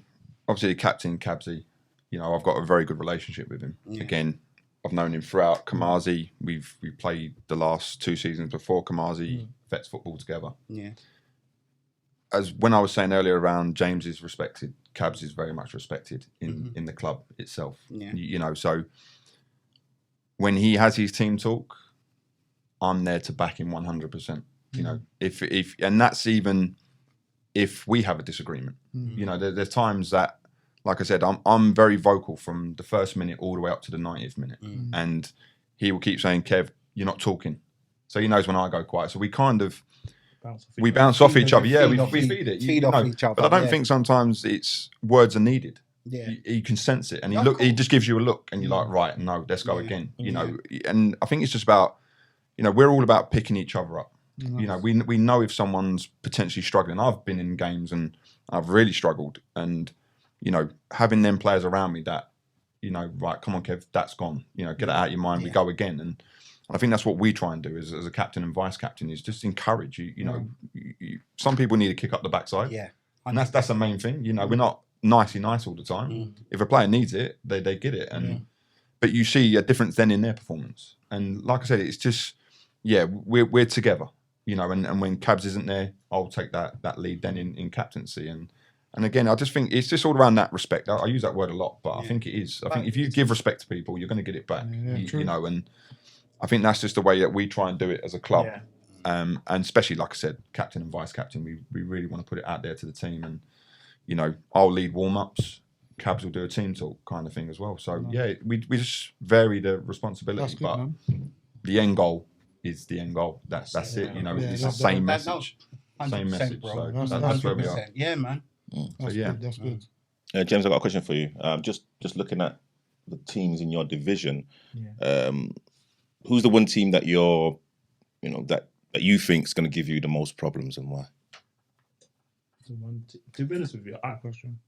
obviously the captain, Cabsy, I've got a very good relationship with him. Yeah. Again, I've known him throughout Kumazi. We played the last 2 seasons before Kumazi, vets football together. Yeah. As when I was saying earlier around James is respected, Cabs is very much respected in the club itself. Yeah. So when he has his team talk, I'm there to back him 100%. You know, if and that's even if we have a disagreement. You know, there's times that, like I said, I'm very vocal from the first minute all the way up to the 90th minute, and he will keep saying, "Kev, you're not talking," so he knows when I go quiet. So we kind of bounce off each other. Yeah, we feed it. Feed off each other. But I don't think sometimes it's words are needed. Yeah, you can sense it, and he just gives you a look, and you're like, right, no, let's go again. You know, and I think it's just about, you know, we're all about picking each other up. Nice. You know, we know if someone's potentially struggling. I've been in games and I've really struggled, and you know, having them players around me that, you know, right, come on, Kev, that's gone. You know, get it out of your mind. We go again, and I think that's what we try and do as a captain and vice captain is just encourage you. You know, some people need to kick up the backside. Yeah, and that's the main thing. You know, we're not nice all the time. If a player needs it, they get it, and but you see a difference then in their performance. And like I said, it's just we're together. You know, and when Cabs isn't there, I'll take that lead then in captaincy. And again, I just think it's just all around that respect. I use that word a lot, but I think it is. I think if you give respect to people, you're going to get it back. You know, and I think that's just the way that we try and do it as a club. And especially, like I said, captain and vice captain, we really want to put it out there to the team. And, you know, I'll lead warm-ups. Cabs will do a team talk kind of thing as well. So, we just vary the responsibility. That's good, but man. The end goal is the end goal. That's it. You know, it's the same message. Same message. Bro. So that's where we are. Yeah, man. That's good. That's good. James, I've got a question for you. Just looking at the teams in your division, who's the one team that you're, you know, that you think is going to give you the most problems, and why? To be honest with you, question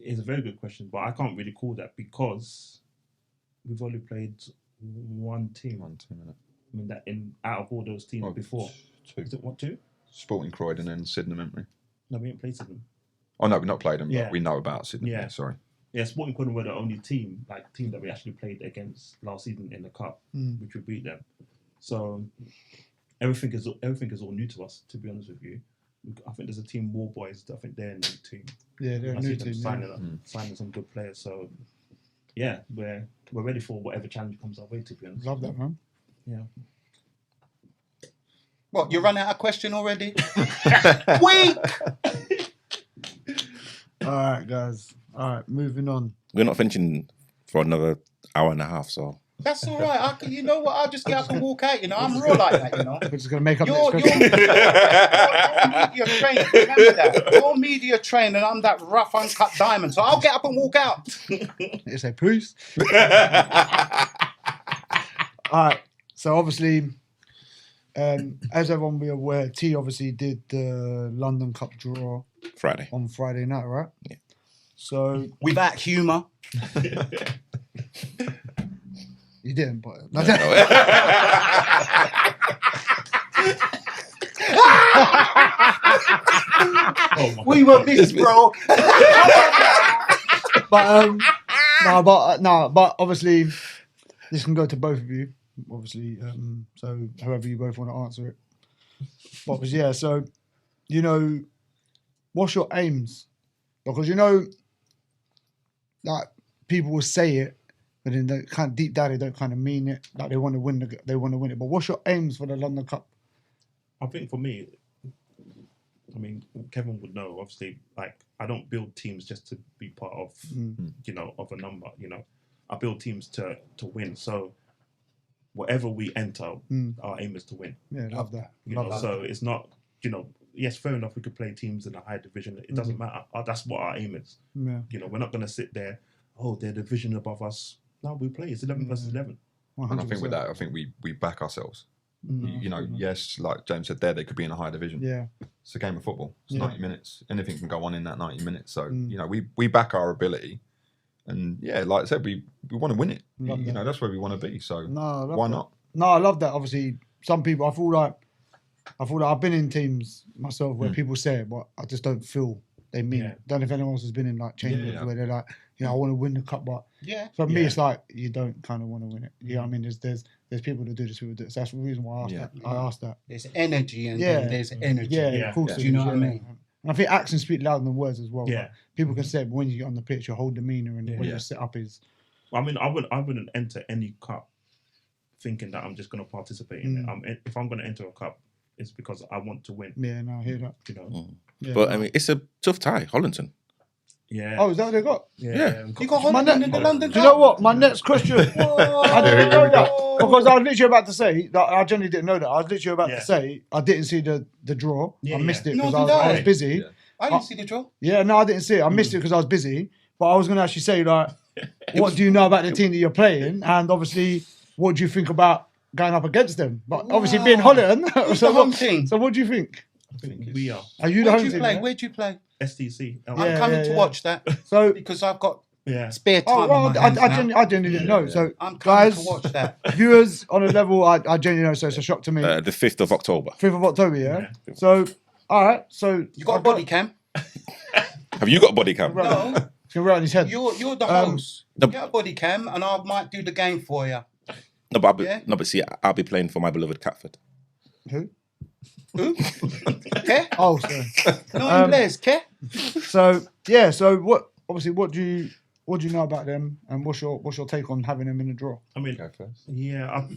is a very good question, but I can't really call that because we've only played one team. I mean, that out of all those teams before. Two. Is it what, two? Sporting Croydon and Sydenham, haven't we? No, we haven't played Sydenham. Oh no, we've not played them, but we know about Sydenham. Yeah, sorry. Yeah, Sporting Croydon were the only team that we actually played against last season in the cup, which we beat them. So everything is all new to us. To be honest with you, I think there's a team, War Boys. I think they're a new team. Yeah, they're a new team. Signing some good players. So yeah, we're ready for whatever challenge comes our way. To be honest, love that, man. Yeah. What, you run out of question already? Weak! All right, guys. All right, moving on. We're not finishing for another hour and a half, so... That's all right. You know what? I'll just get up and walk out, you know. I'm raw like that, you know. We're just going to make up you're media trained. Remember that. You're media trained and I'm that rough, uncut diamond. So I'll get up and walk out. You say peace. All right. So obviously, as everyone will be aware, T obviously did the London Cup draw on Friday night, right? Yeah. So without humour. You didn't, but we were missed, bro. but obviously, this can go to both of you. Obviously, so however you both want to answer it. But yeah, so you know, what's your aims? Because you know, like people will say it, but then they kind of deep down they don't kind of mean it. Like they want to win it. But what's your aims for the London Cup? I think for me, I mean, Kevin would know. Obviously, like I don't build teams just to be part of, you know, of a number. You know, I build teams to win. So whatever we enter, our aim is to win. Yeah, love that. So it's not, you know, yes, fair enough. We could play teams in a high division. It doesn't matter. That's what our aim is. Yeah. You know, we're not going to sit there. Oh, they're the division above us. No, we play. It's 11 versus 11. 100%. And I think with that, I think we back ourselves. You know, yes, like James said there, they could be in a high division. Yeah. It's a game of football. It's 90 minutes. Anything can go on in that 90 minutes. So, you know, we back our ability. And yeah, like I said, we want to win it. You know, that's where we want to be. So why not? No, I love that. Obviously, some people, I feel like I've been in teams myself where people say it, but I just don't feel they mean it. Don't know if anyone else has been in like chambers where they're like, you know, I want to win the cup, but for me, it's like you don't kind of want to win it. You know what I mean? There's people that do this, people do it. So that's the reason why I asked that. There's energy and there's energy. Yeah, of course. Do you know what I mean? And I think actions speak louder than words as well. Yeah. Like, people can say it, but when you get on the pitch, your whole demeanour and the way you set up is... I mean, I wouldn't enter any cup thinking that I'm just going to participate in it. If I'm going to enter a cup, it's because I want to win. Yeah, no, I hear that. You know. Yeah, But I mean, it's a tough tie, Hollandton. Yeah. Oh, is that what they got? Yeah. You got Holland in the London Do you know what? My next question. I didn't know that because I was literally about to say that I genuinely didn't know that. I was literally about to say I didn't see the draw. I missed it because I was busy. Yeah. I didn't see the draw. Yeah, no, I didn't see it. I missed it because I was busy. But I was going to actually say, like, what do you know about the team that you're playing? And obviously, what do you think about going up against them? But obviously, being Holland. Who's the home team? So what do you think? I think we are. Are you the home team? Where do you play? STC. I'm coming to watch that because I've got spare time. Oh, well, I genuinely didn't know. So, I'm coming guys, to watch that. Viewers on a level, I genuinely know. So it's a shock to me. The 5th of October. 5th of October, yeah. So, all right. So you got a body cam? Have you got a body cam? No. It's right on his head. You're the host. Get a body cam, and I might do the game for you. No, but see, I'll be playing for my beloved Catford. Who? Ke? Oh, sorry. No, Blaise, Ke? So yeah. So what? Obviously, what do you know about them, and what's your take on having them in the draw? I mean, yeah,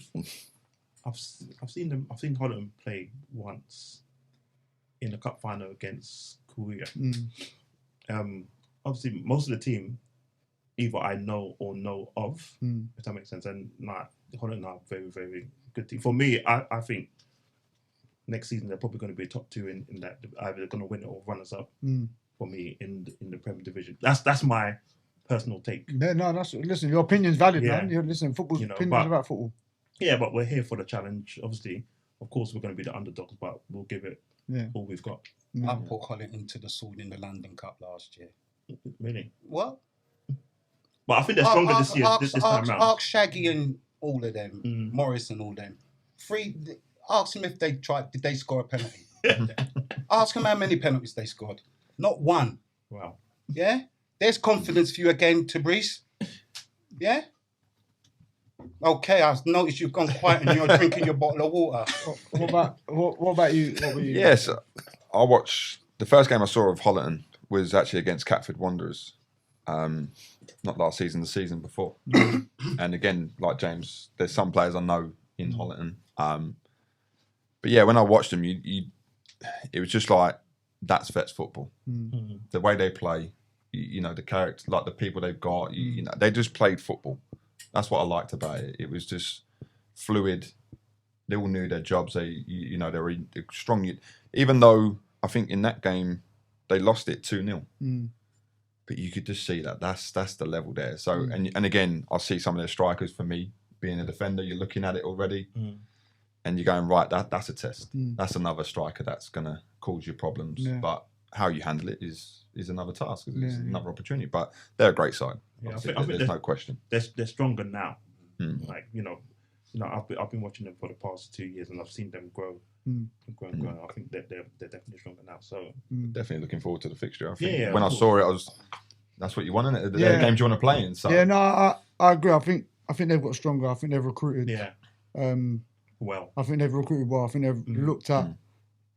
I've seen them. I've seen Holland play once in the cup final against Korea. Obviously, most of the team either I know or know of, if that makes sense. And Holland are very, very good team. For me, I think next season they're probably going to be top 2 in that. Either they're going to win it or runners up. For me in the Premier Division. That's my personal take. Yeah, no, listen. Your opinion's valid, man. You're listening. Football's opinions about football. Yeah, but we're here for the challenge. Obviously, of course, we're going to be the underdogs, but we'll give it all we've got. I put Holland into the sword in the London Cup last year. Really? What? But I think they're stronger this year. This time round. Ask Shaggy and all of them, Morris and all them. Ask them if did they score a penalty? Ask them how many penalties they scored. Not one. Wow. Yeah? There's confidence for you again, Tabriz. Yeah? Okay, I've noticed you've gone quiet and you're drinking your bottle of water. What about you? What were you? Yes, I watched the first game I saw of Holland was actually against Catford Wanderers. Not last season, the season before. And again, like James, there's some players I know in Holland. But yeah, when I watched them, it was just like, that's Vets football. The way they play, the character, like the people they've got, they just played football. That's what I liked about it. It was just fluid. They all knew their jobs. They were strong. Even though I think in that game they lost it 2-0, but you could just see that's the level there. So and again, I see some of their strikers. For me, being a defender, you're looking at it already. And you're going, right, that's a test. That's another striker that's going to cause you problems. Yeah. But how you handle it is another task. It's another opportunity. But they're a great side. Yeah, I think there's no question. They're stronger now. Like, I've been watching them for the past 2 years and I've seen them grow. Grow. I think they're definitely stronger now. So definitely looking forward to the fixture. I think when I saw it, that's what you want, isn't it? The games you want to play in. So. Yeah, no, I agree. I think they've got stronger. I think they've recruited. Yeah. Well, I think they've recruited well. I think they've looked at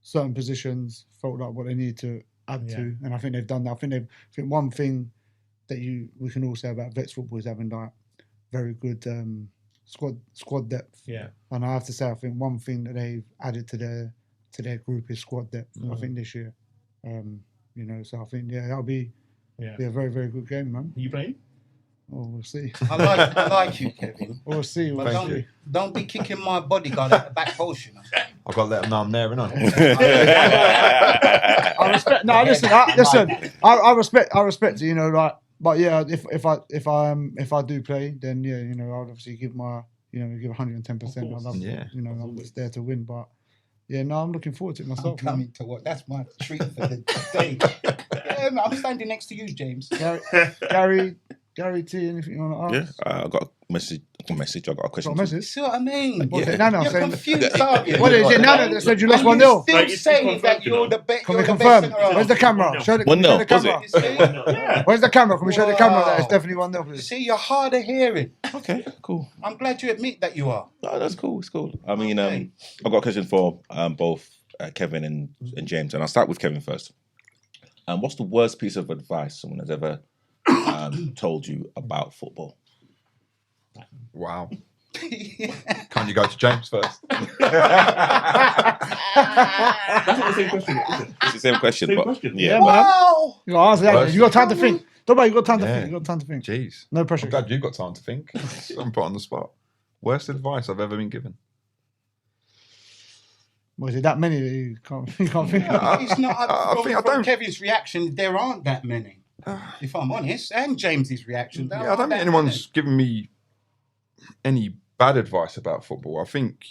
certain positions, felt like what they need to add to, and I think they've done that. I think one thing that we can all say about Vets football is having like very good squad depth. Yeah, and I have to say, I think one thing that they've added to their group is squad depth. I think this year, so I think that'll be a very, very good game, man. Are you playing? Oh, we'll see. I like you, Kevin. We'll see. Don't be kicking my bodyguard at the back post, I've got to let them know I'm there, haven't I respect. No, listen. I respect it. But yeah, if I do play, then I'll obviously give my give 110%. I love I'm just there to win. But yeah, no, I'm looking forward to it myself. I'm coming to work. That's my treat for the day. I'm standing next to you, James. Gary T, anything you want to ask? Yeah, I got a message. I got a question. You see what I mean? What is it, Nana? You're confused, aren't you? What is it, Nana that said you lost 1-0? Still saying that you're the best. Can we confirm? Where's the camera? Show the camera. Where's the camera? Can we show the camera that it's definitely 1-0, please? See, you're hard of hearing. Okay, cool. I'm glad you admit that you are. No, that's cool. It's cool. I mean, I've got a question for both Kevin and James, and I'll start with Kevin first. What's the worst piece of advice someone has ever told you about football? Wow. Can't you go to James first? That's not the same question, is it? It's the same question. Same but, question. Yeah. man. Wow. You got to answer that. Worst- You got time to think. Don't worry, you got time to Yeah. think. You got time to think. Jeez. No pressure. I'm glad you got time to think. I'm put on the spot. Worst advice I've ever been given. Was it that many that you can't think? It's not. I think I from don't- Kevin's reaction, there aren't that many. If I'm honest, and James's reaction, there Yeah, I aren't don't think that anyone's given me any bad advice about football. I think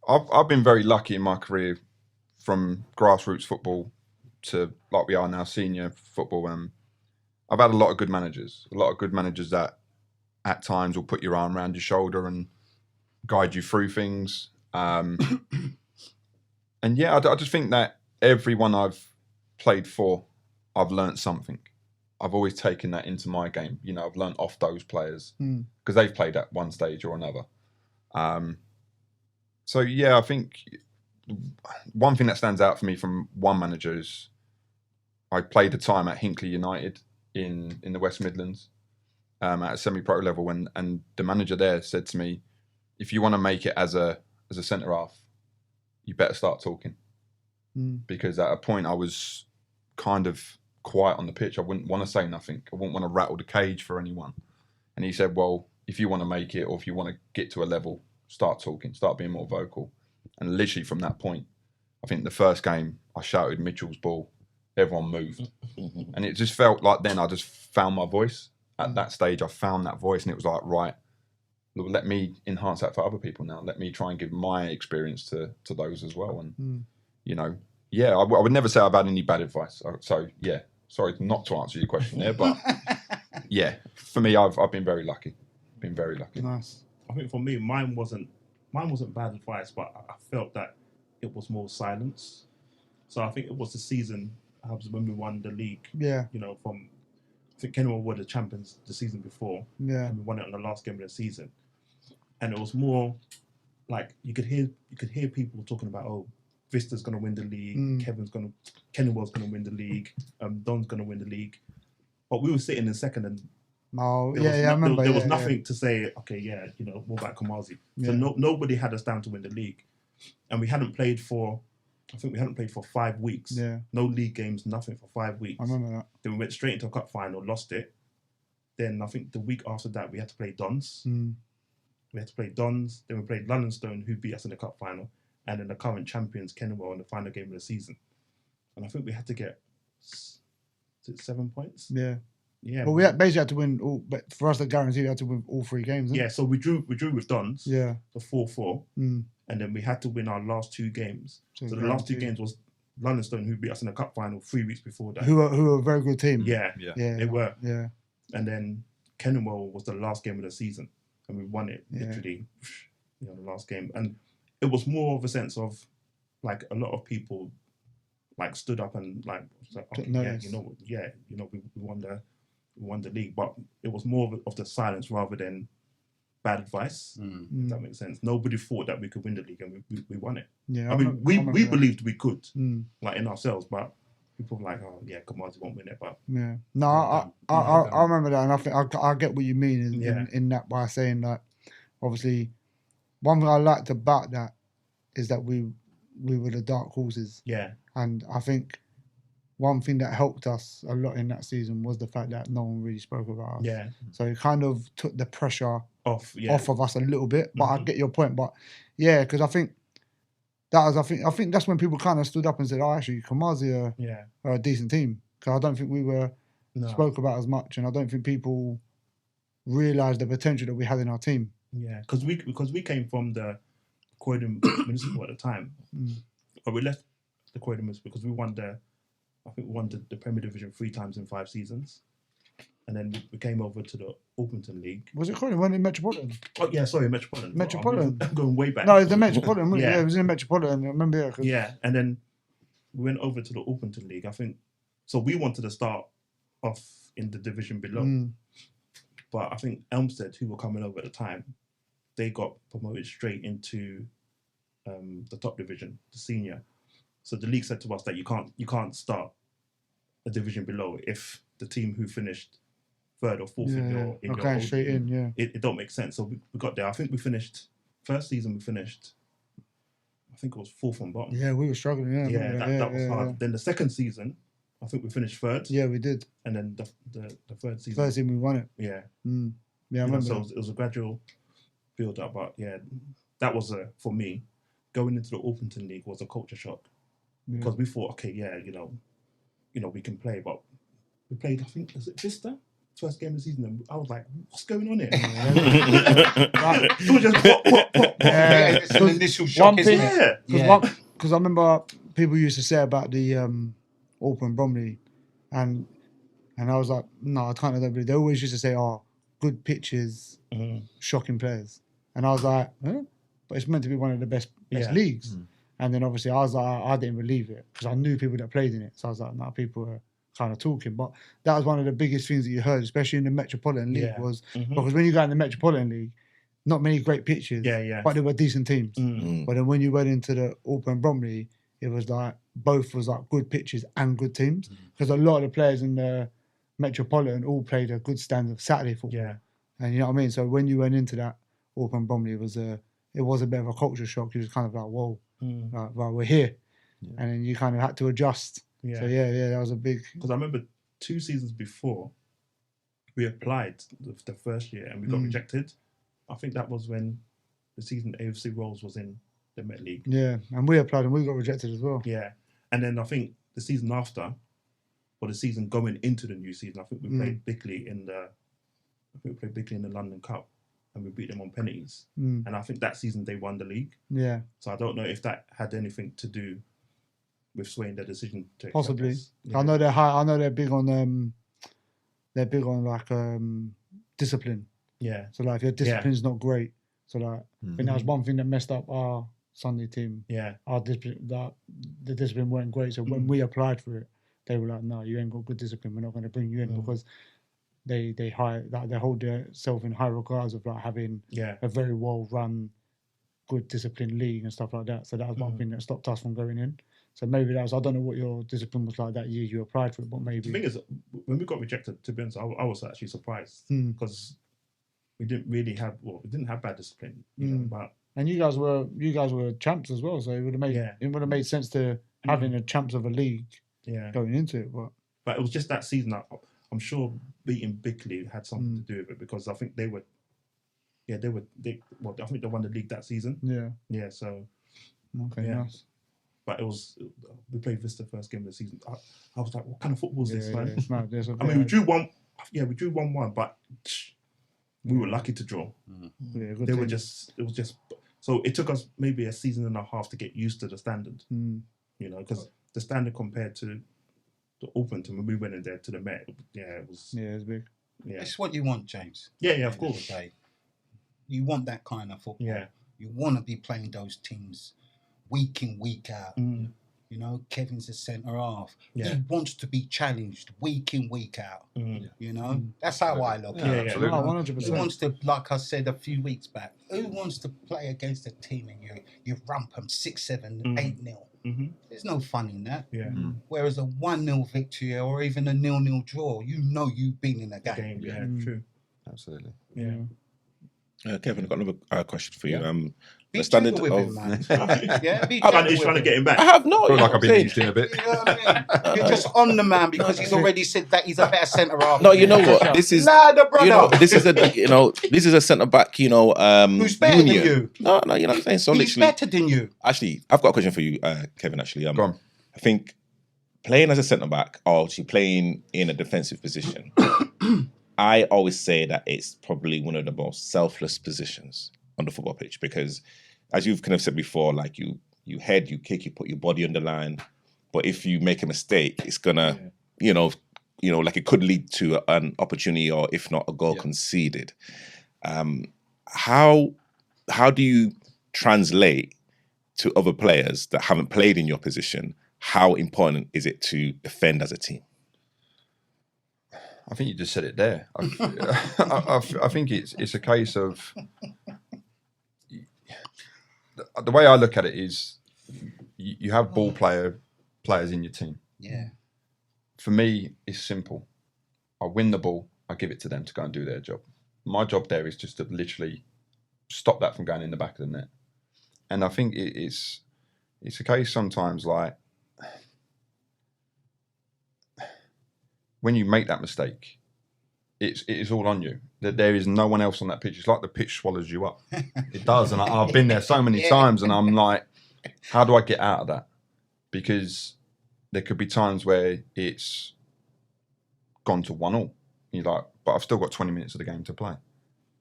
I've been very lucky in my career, from grassroots football to like we are now, senior football. I've had a lot of good managers. That at times will put your arm around your shoulder and guide you through things. And yeah, I just think that everyone I've played for, I've learnt something. I've always taken that into my game. You know, I've learnt off those players because they've played at one stage or another. So yeah, I think one thing that stands out for me from one manager is I played a time at Hinckley United in the West Midlands at a semi-pro level, and the manager there said to me, if you want to make it as a centre half, you better start talking. Because at a point I was kind of quiet on the pitch. I wouldn't want to say nothing. I wouldn't want to rattle the cage for anyone. And he said, well, if you want to make it, or if you want to get to a level, start talking, start being more vocal. And literally from that point, I think the first game I shouted Mitchell's ball, everyone moved. And it just felt like then I just found my voice. At that stage, I found that voice, and it was like, right, let me enhance that for other people now. Let me try and give my experience to those as well. And, you know, yeah, I would never say I've had any bad advice. So, yeah, sorry not to answer your question there, but yeah, for me, I've been very lucky. Been very lucky. Nice. I think for me, mine wasn't bad advice, but I felt that it was more silence. So I think it was the season when we won the league. Yeah. You know, I think Kenilworth were the champions the season before. Yeah. And we won it on the last game of the season. And it was more like you could hear people talking about, oh, Vista's going to win the league, Kenilworth's going to win the league, Don's going to win the league. But we were sitting in second, and I remember. There was nothing to say, okay, yeah, you know, what about Kumazi? So nobody had us down to win the league. And we hadn't played for 5 weeks. Yeah. No league games, nothing for 5 weeks. I remember that. Then we went straight into a cup final, lost it. Then I think the week after that, we had to play Dons. We had to play Dons. Then we played Londonstone, who beat us in the cup final. And then the current champions, Kenilworth, in the final game of the season. And I think we had to get 7 points. Yeah. Yeah. But we basically had to win all. But for us to guarantee, we had to win all 3 games. Yeah. So we drew with Dons. Yeah. The 4-4. And then we had to win our last 2 games. So the last 2 games was Londonstone, who beat us in the cup final 3 weeks before that. Who are a very good team. Yeah. They were. Yeah. And then Kenilworth was the last game of the season, and we won it literally, you know, the last game. And it was more of a sense of like a lot of people like stood up and like, okay, we won the league, but it was more of the silence rather than bad advice. If that makes sense. Nobody thought that we could win the league, and we won it. Yeah, I mean, we believed we could, like in ourselves, but people were like, oh yeah, Kumazi won't win it, but yeah. No, I remember that, and I think I get what you mean in that by saying that. Obviously, one thing I liked about that is that we were the dark horses. Yeah. And I think one thing that helped us a lot in that season was the fact that no one really spoke about us. Yeah. So it kind of took the pressure off of us a little bit. But I get your point. But yeah, because I think I think that's when people kind of stood up and said, "Oh, actually, Kumazi are a decent team." Because I don't think we were spoke about as much, and I don't think people realised the potential that we had in our team. Yeah, because we came from the Croydon Municipal at the time, but we left the Croydon Municipal because we won the Premier Division 3 times in 5 seasons, and then we came over to the Orpington League. Was it Croydon? Wasn't it Metropolitan? Oh yeah, sorry, Metropolitan. Metropolitan. I'm going way back. No, it's the Metropolitan. Yeah, it was in Metropolitan. I remember. Yeah, and then we went over to the Orpington League. I think so. We wanted to start off in the division below, but I think Elmstead, who were coming over at the time, they got promoted straight into the top division, the senior. So the league said to us that you can't start a division below if the team who finished 3rd or 4th in your straight in. It don't make sense. So we got there. I think we finished first season we finished, I think it was fourth from bottom. Yeah, we were struggling. That was hard. Then the second season, I think we finished third. Yeah, we did. And then the third season. First season we won it. Yeah. Yeah, I remember. So it was a gradual build up, but yeah, that was for me, going into the Orpington League was a culture shock because we thought, okay, yeah, you know, we can play, but we played. I think was it Vista first game of the season, and I was like, what's going on here? It was just pop. Yeah, it's an initial shock, isn't it? Because I remember people used to say about the Orpington Bromley, and I was like, no, I can't let that be. They always used to say, oh, good pitches, shocking players. And I was like, huh? But it's meant to be one of the best leagues. And then obviously I was like, I didn't believe it because I knew people that played in it. So I was like, no, people are kind of talking. But that was one of the biggest things that you heard, especially in the Metropolitan League, was because when you got in the Metropolitan League, not many great pitches, but they were decent teams. But then when you went into the Orpington Bromley, it was like both was like good pitches and good teams because a lot of the players in the Metropolitan all played a good standard of Saturday football. And you know what I mean? So when you went into that Orpington Bromley, it was a bit of a culture shock. You was kind of like, whoa, like, right, we're here. And then you kind of had to adjust. So that was a big... Because I remember 2 seasons before, we applied the first year and we got rejected. I think that was when the season AFC Rolls was in the Met League. Yeah, and we applied and we got rejected as well. Yeah. And then I think the season after, or the season going into the new season, I think we played Bickley in the London Cup and we beat them on penalties. And I think that season they won the league. Yeah. So I don't know if that had anything to do with swaying their decision to possibly. Yeah. I know they're high. I know they're big on like discipline. Yeah. So like if your discipline's not great, so like I think that was one thing that messed up our Sunday team. Yeah. Our discipline, the discipline weren't great. So when we applied for it, they were like, "No, you ain't got good discipline. We're not going to bring you in because they hold themselves in high regards of like having a very well run, good disciplined league and stuff like that." So that was one thing that stopped us from going in. So maybe that was, I don't know what your discipline was like that year you applied for it, but maybe. The thing is, when we got rejected, to be honest, I was actually surprised because we didn't have bad discipline, you know, but. And you guys were champs as well, so it would have made sense to having a champs of a league going into it. But it was just that season. I'm sure beating Bickley had something to do with it because I think I think they won the league that season. Yeah. Yeah. So. Okay. Nice. But we played Vista first game of the season. I was like, what kind of football is this, man? It's mad. I mean, we drew 1. Yeah, we drew 1-1, but we were lucky to draw. Yeah, it was just. So it took us maybe a season and a half to get used to the standard. You know, because the standard compared to the Orpington when we went in there to the Met, it was. Yeah, it's big. Yeah, it's what you want, James. Yeah, of course. You want that kind of football. Yeah, you want to be playing those teams week in, week out. You know, Kevin's a centre half. Yeah. He wants to be challenged week in, week out. You know, that's how I look at it. Absolutely. 100%. Who wants to, like I said a few weeks back, who wants to play against a team and you rump them 6-7, 8-0? There's no fun in that. Yeah. Whereas a 1-0 victory or even a 0-0 draw, you know you've been in a game. Yeah, true. Absolutely. Yeah. Kevin, I've got another question for you. Yeah. The standard with of him, man. Be He's trying to get him back. I have not. I feel like I've been used in a bit. You know what I mean? You're just on the man because he's already said that he's a better centre half. No, you know what? This is the brother. You know, this is a centre back. You know, who's better than you? No, you know what I'm saying. So he's better than you. Actually, I've got a question for you, Kevin. Actually, Go on. I think playing as a centre back or actually playing in a defensive position, I always say that it's probably one of the most selfless positions on the football pitch because, as you've kind of said before, like you head, you kick, you put your body on the line, but if you make a mistake, it's gonna, you know, like it could lead to an opportunity or if not a goal conceded. How do you translate to other players that haven't played in your position? How important is it to defend as a team? I think you just said it there. I think it's a case of the way I look at it is you have ball players in your team. Yeah. For me, it's simple. I win the ball. I give it to them to go and do their job. My job there is just to literally stop that from going in the back of the net. And I think it's a case sometimes like when you make that mistake, it is all on you. That there is no one else on that pitch. It's like the pitch swallows you up. It does, and I've been there so many times, and I'm like, how do I get out of that? Because there could be times where it's gone to 1-1. You're like, but I've still got 20 minutes of the game to play.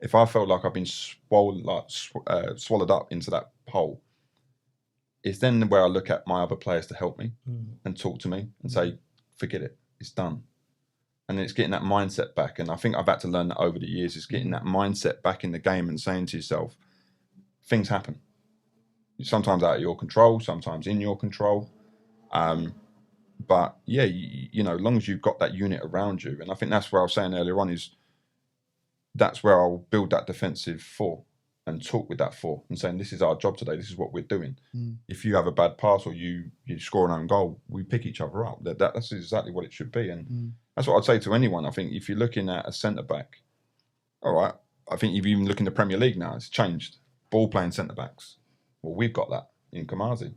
If I felt like I've been swallowed up into that hole, it's then where I look at my other players to help me and talk to me and say, forget it, it's done. And it's getting that mindset back. And I think I've had to learn that over the years, is getting that mindset back in the game and saying to yourself, things happen. Sometimes out of your control, sometimes in your control. But yeah, you know, as long as you've got that unit around you, and I think that's where I was saying earlier on, is that's where I'll build that defensive four and talk with that four and saying, this is our job today, this is what we're doing. If you have a bad pass or you score an own goal, we pick each other up. That's exactly what it should be. And that's what I'd say to anyone. I think if you're looking at a centre-back, all right, I think if you even look in the Premier League now, it's changed. Ball playing centre-backs. Well, we've got that in Kumazi.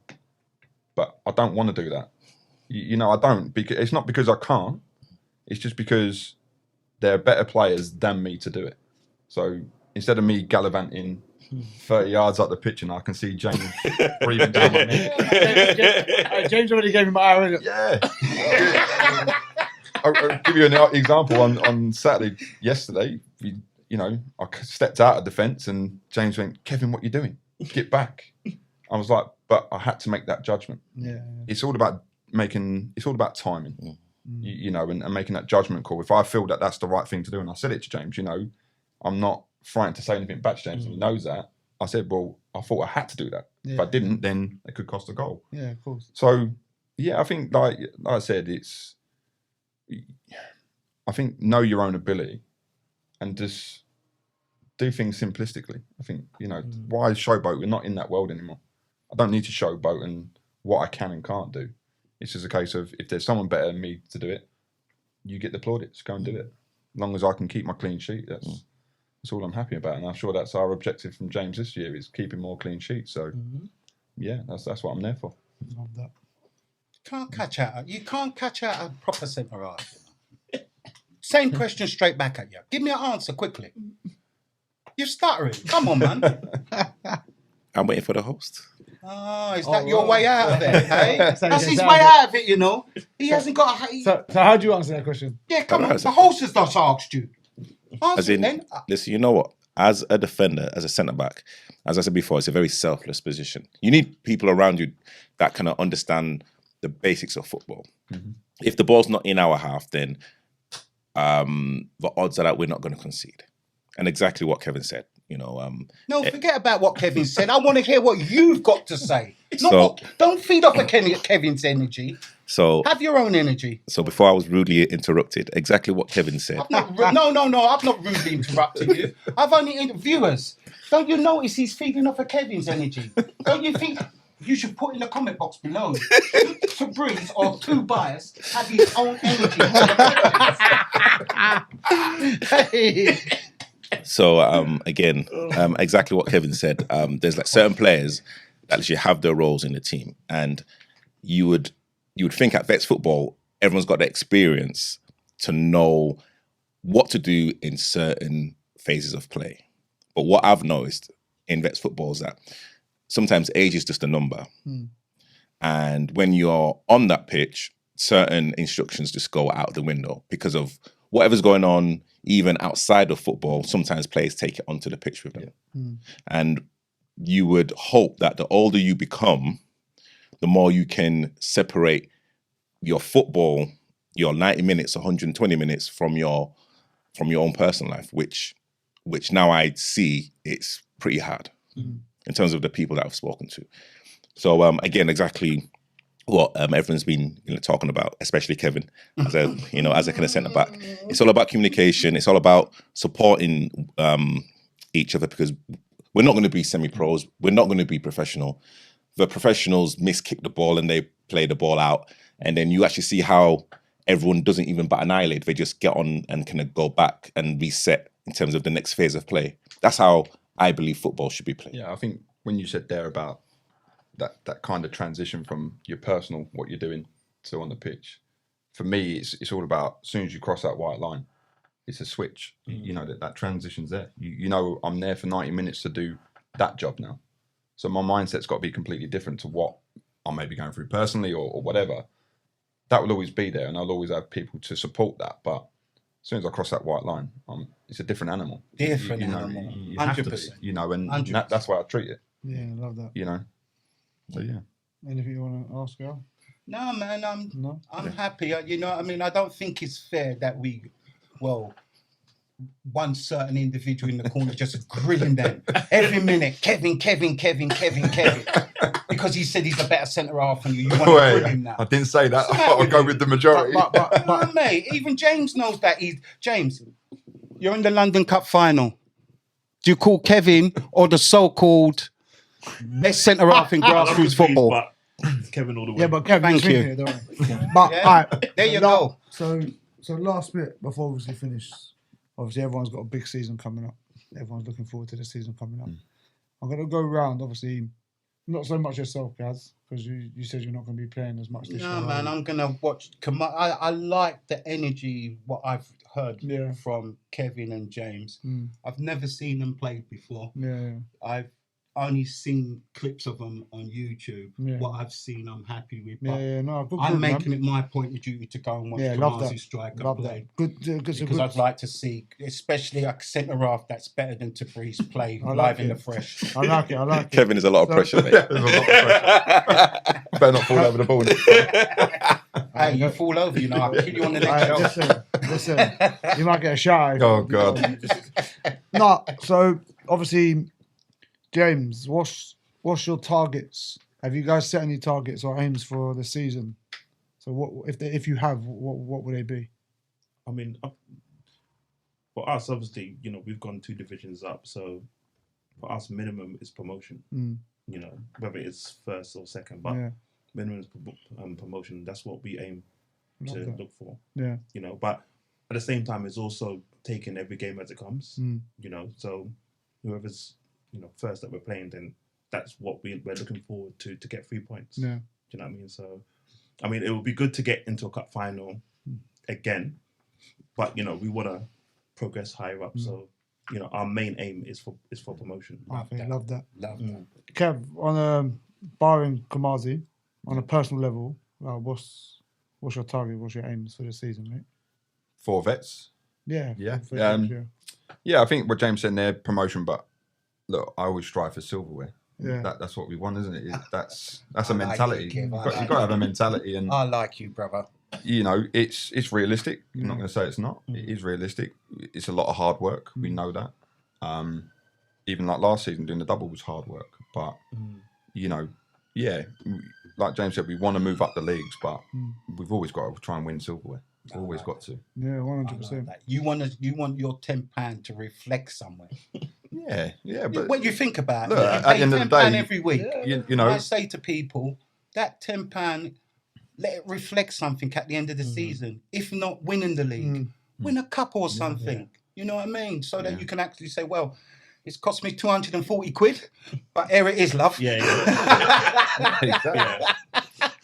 But I don't want to do that. You know, I don't. Because it's not because I can't. It's just because there are better players than me to do it. So instead of me gallivanting 30 yards up the pitch and I can see James breathing down my neck. James already gave me my hour. Yeah. I'll give you an example. On Saturday, yesterday, you know, I stepped out of defence and James went, Kevin, what are you doing? Get back. I was like, but I had to make that judgment. Yeah. It's all about timing. You know, and making that judgment call. If I feel that that's the right thing to do, and I said it to James, you know, I'm not frightened to say anything back to James, and he knows that. I said, well, I thought I had to do that. Yeah. If I didn't, then it could cost a goal. Yeah, of course. So, yeah, I think, like I said, I think know your own ability and just do things simplistically. I think, you know, why showboat? We're not in that world anymore. I don't need to showboat and what I can and can't do. It's just a case of if there's someone better than me to do it, you get the plaudits, go and do it. As long as I can keep my clean sheet, that's all I'm happy about. And I'm sure that's our objective from James this year, is keeping more clean sheets. So, yeah, that's what I'm there for. Love that. You can't catch out a proper centre half. Same question straight back at you. Give me an answer quickly. You're stuttering. Come on, man. I'm waiting for the host. Oh, is that your way out of it? Hey? That's his way out of it, you know. He hasn't got a... So how do you answer that question? Yeah, come on. The host has just asked you. As in, listen, you know what? As a defender, as a centre-back, as I said before, it's a very selfless position. You need people around you that can understand the basics of football. If the ball's not in our half, then the odds are that we're not going to concede. And exactly what Kevin said. You know, no, forget about what Kevin said. I want to hear what you've got to say. Don't feed off of Kevin's energy. So have your own energy. So before I was rudely interrupted, exactly what Kevin said. No, I've not rudely interrupted you. I've only viewers. Don't you notice he's feeding off of Kevin's energy? Don't you think you should put in the comment box below to Breeze or Too Biased have his own energy? So again, exactly what Kevin said. There's like certain players that actually have their roles in the team, and you would think at Vets football, everyone's got the experience to know what to do in certain phases of play. But what I've noticed in Vets football is that sometimes age is just a number, and when you're on that pitch, certain instructions just go out the window because of whatever's going on. Even outside of football, sometimes players take it onto the pitch with them. And you would hope that the older you become, the more you can separate your football, your 90 minutes, 120 minutes from your own personal life, which now I see it's pretty hard in terms of the people that I've spoken to. So again, exactly what everyone's been talking about, especially Kevin, as a kind of centre back. It's all about communication. It's all about supporting each other, because we're not going to be semi-pros. We're not going to be professional. The professionals miskick the ball and they play the ball out, and then you actually see how everyone doesn't even bat an eyelid. They just get on and kind of go back and reset in terms of the next phase of play. That's how I believe football should be played. Yeah, I think when you said there about that kind of transition from your personal, what you're doing, to on the pitch, for me, it's all about as soon as you cross that white line, it's a switch. You know that transition's there. You know, I'm there for 90 minutes to do that job now. So my mindset's got to be completely different to what I may be going through personally or whatever. That will always be there, and I'll always have people to support that. But as soon as I cross that white line, it's a different animal. Different you know, animal. you have to be, 100%. you know, and 100%. that's why I treat it. Yeah, I love that. You know, so yeah. Anything you want to ask, Al? No, man, No? I'm happy. You know, I mean, I don't think it's fair that one certain individual in the corner just grilling them every minute. Kevin, because he said he's a better centre half than you. You want to grill him now? I didn't say that. I'll go with the majority. But mate, even James knows that. James, you're in the London Cup final. Do you call Kevin or the so-called best centre half in grassroots football? But Kevin all the way. Yeah, but Kevin, Thank you. here, don't we? But Yeah. all right, There you go. So last bit before we finish. Obviously, everyone's got a big season coming up. Everyone's looking forward to the season coming up. I'm going to go round, obviously, not so much yourself, Gaz, because you said you're not going to be playing as much this year. No, man, I'm going to watch. I like the energy, what I've heard from Kevin and James. I've never seen them play before. Yeah. I've only seen clips of them on YouTube. Yeah. What I've seen, I'm happy with. Yeah, But yeah, no, good I'm group, making man. it my point of duty to go and watch Love Kumazi that. striker Love play. that. Good, Because I'd like to see, especially a centre half that's better than Tabriz play I like live in it. the fresh. I like it. Kevin is a lot of pressure, mate. There's a lot of pressure. Better not fall over the ball. Hey, you fall over, you know, I'll kill you on the next show. Listen, you might get a shout. Oh God. No, so obviously, James, what's your targets? Have you guys set any targets or aims for the season? So what if you have, what would they be? I mean, for us, obviously, you know, we've gone 2 divisions up. So for us, minimum is promotion. You know, whether it's first or second, but minimum is promotion. That's what we aim to look for. Yeah. You know, but at the same time, it's also taking every game as it comes. You know, so whoever's, you know, first that we're playing, then that's what we're looking forward to get 3 points. Yeah. Do you know what I mean? So, I mean, it would be good to get into a cup final again, but you know, we want to progress higher up. So, you know, our main aim is for promotion. Okay, love that. Love that. Kev, on barring Kumazi, on a personal level, what's your target? What's your aims for the season, mate? 4 vets. Yeah. Yeah, I think what James said there, promotion, but look, I always strive for silverware. Yeah. That's what we want, isn't it? That's a mentality. You've got to have a mentality, and I like you, brother. You know, it's realistic. I'm not going to say it's not. It is realistic. It's a lot of hard work. We know that. Even like last season, doing the double was hard work. But you know, like James said, we want to move up the leagues, but we've always got to try and win silverware. Always got to. Yeah, 100%. You want your £10 to reflect somewhere. Yeah. But when you think about look, it, at the end of the day, every week. You know, I say to people that £10, let it reflect something at the end of the season. If not winning the league, win a cup or something. You know what I mean? So that you can actually say, well, it's cost me 240 quid, but here it is, love.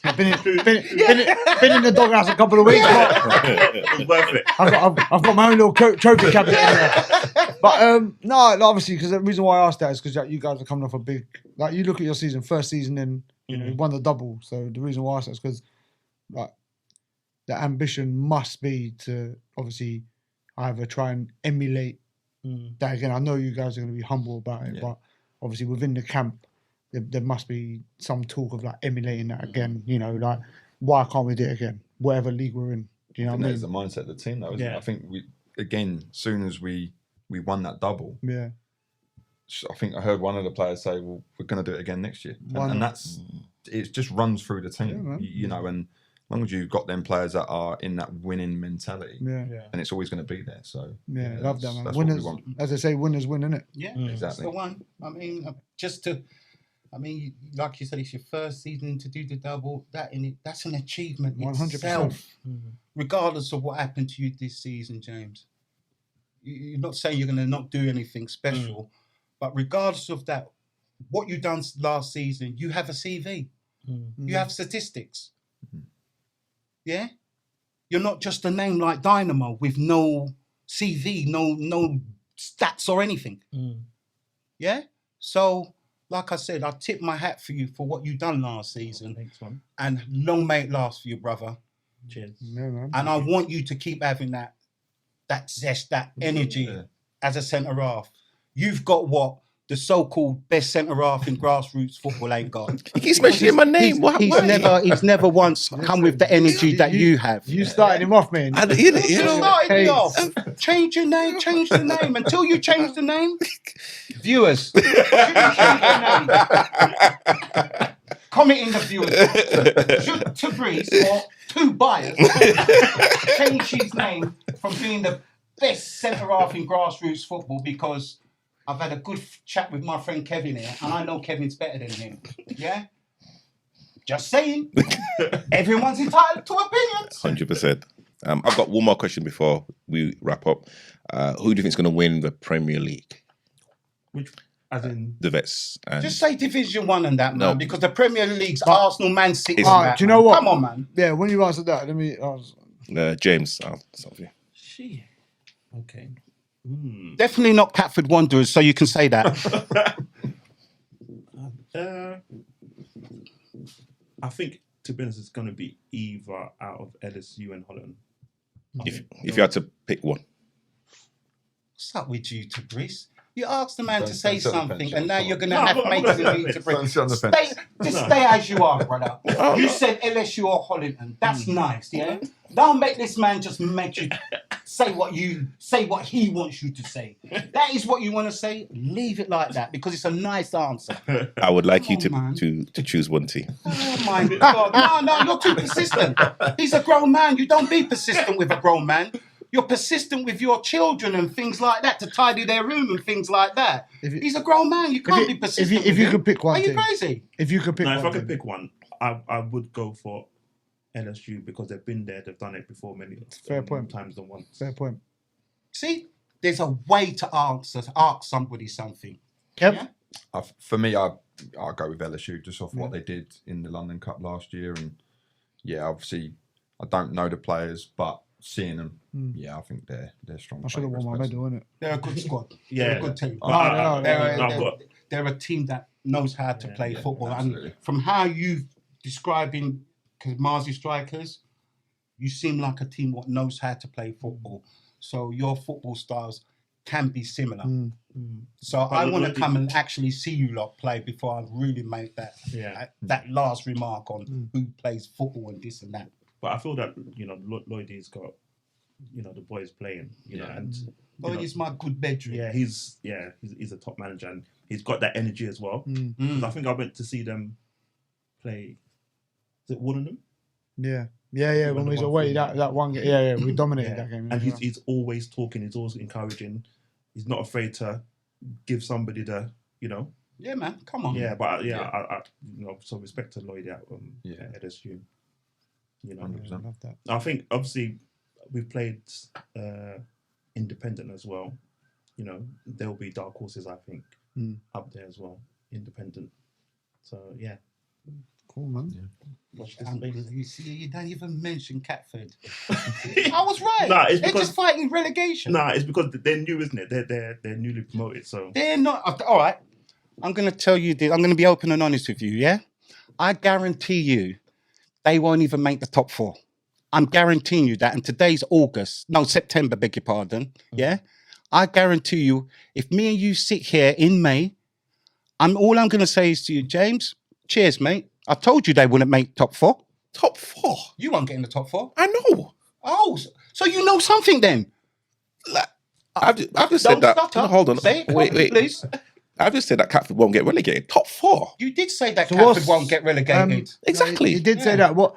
I've been in the doghouse a couple of weeks. It's worth it. I've got my own little trophy cabinet in there. But no, obviously, because the reason why I asked that is because you guys are coming off a big. Like you look at your season, first season in, you won the double. So the reason why I asked that is because, like, the ambition must be to obviously either try and emulate that again. I know you guys are going to be humble about it, but obviously within the camp, there must be some talk of like emulating that again. You know, like why can't we do it again? Whatever league we're in. Do you know what I mean? That's the mindset of the team, though. Isn't it? I think soon as we won that double, I think I heard one of the players say, "Well, we're going to do it again next year," and that's it. Just runs through the team, you know. And as long as you've got them players that are in that winning mentality, and it's always going to be there. So love that, man. That's Winners, what we want. as they say, winners win, innit? Yeah, exactly. That's the one. I mean, like you said, it's your first season to do the double. That's an achievement 100%. itself, regardless of what happened to you this season, James. You're not saying you're going to not do anything special, But regardless of that, what you done last season, you have a CV. You have statistics. Yeah? You're not just a name like Dynamo with no CV, no stats or anything. Yeah? So, like I said, I tip my hat for you for what you done last season. Thanks, man. And long may it last for you, brother. Cheers. Yeah, man. And I want you to keep having that zest, that energy as a centre half. You've got what the so-called best centre half in grassroots football ain't got. He keeps mentioning my name. He's never once come with the energy that you have. You started him off, man. You started me off. Change your name. Change the name. Until you change the name, viewers, change the name. Comment in the viewers. Should Tabriz or two buyers change his name from being the best centre half in grassroots football because I've had a good chat with my friend Kevin here, and I know Kevin's better than him. Yeah? Just saying. Everyone's entitled to opinions. 100%. I've got one more question before we wrap up. Who do you think is going to win the Premier League? Which, as in the Vets. And just say Division 1 and that, man, No. because the Premier League's Arsenal, Man City. It's- and that, do you know man. what? Come on, man. Yeah, when you answered that, let me. James. Something. she. Okay. Definitely not Catford Wanderers, so you can say that. I think, to be honest, it's going to be either out of LSU and Holland. If you had to pick one. What's up with you, Tabriz? You asked the man Don't- to say don't sit on the something, fence, and now Sean. you're going to No, have I'm mates not in on me the to fence. bring. Don't sit on the fence. Stay as you are, brother. You said LSU or Holland. That's nice, yeah? Don't make this man just make you say what he wants you to say. That is what you want to say. Leave it like that because it's a nice answer. I would like you Come on, to choose one team. Oh my God. No, you're too persistent. He's a grown man. You don't be persistent with a grown man. You're persistent with your children and things like that to tidy their room and things like that. He's a grown man. You can't be persistent. If you with could him. pick one Are you team. crazy? If you could pick No, one if I could team. pick one, I would go for LSU because they've been there, they've done it before many Fair point. times than once. Fair point. See, there's a way to ask somebody something. Kev? Yeah? For me, I'll go with LSU just off what they did in the London Cup last year, and yeah, obviously I don't know the players, but seeing them, yeah, I think they're strong. I should have won my medal, innit? They're a good squad. Yeah. They're a good team. No, They're a team that knows how to play football. absolutely. And from how you've describing Kumazi strikers, you seem like a team that knows how to play football. So your football styles can be similar. So I want to come and actually see you lot play before I really make that last remark on who plays football and this and that. But I feel that, Lloydie's got, the boys playing, and Lloydie's my good bedroom. he's a top manager and he's got that energy as well. 'Cause I think I went to see them play. Is it Woodham? Yeah. When we was away, that one game, we dominated that game. And he's always talking, he's always encouraging. He's not afraid to give somebody the, Yeah, man, come on. Yeah, but I so respect to Lloyd at LSU. I love that. I think obviously we've played independent as well. There'll be dark horses, I think, up there as well. Independent. So yeah. Cool, man. Watch this space. You see, you don't even mention Catford. I was right. Nah, it's they're because- just fighting relegation. Nah, it's because they're new, isn't it? They're newly promoted, so They're not. All right. I'm going to tell you this. I'm going to be open and honest with you, yeah? I guarantee you they won't even make the top 4. I'm guaranteeing you that. And today's September, beg your pardon, yeah? I guarantee you, if me and you sit here in May, all I'm going to say is to you, James, cheers, mate. I told you they wouldn't make top 4. Top 4? You won't get in the top 4. I know. Oh, so you know something then? I've just said that. Stutter. No, hold on. Say it, Wait. please. I've just said that Catford won't get relegated. Top 4. You did say that So Catford what's- won't get relegated. Exactly. He did say that. What?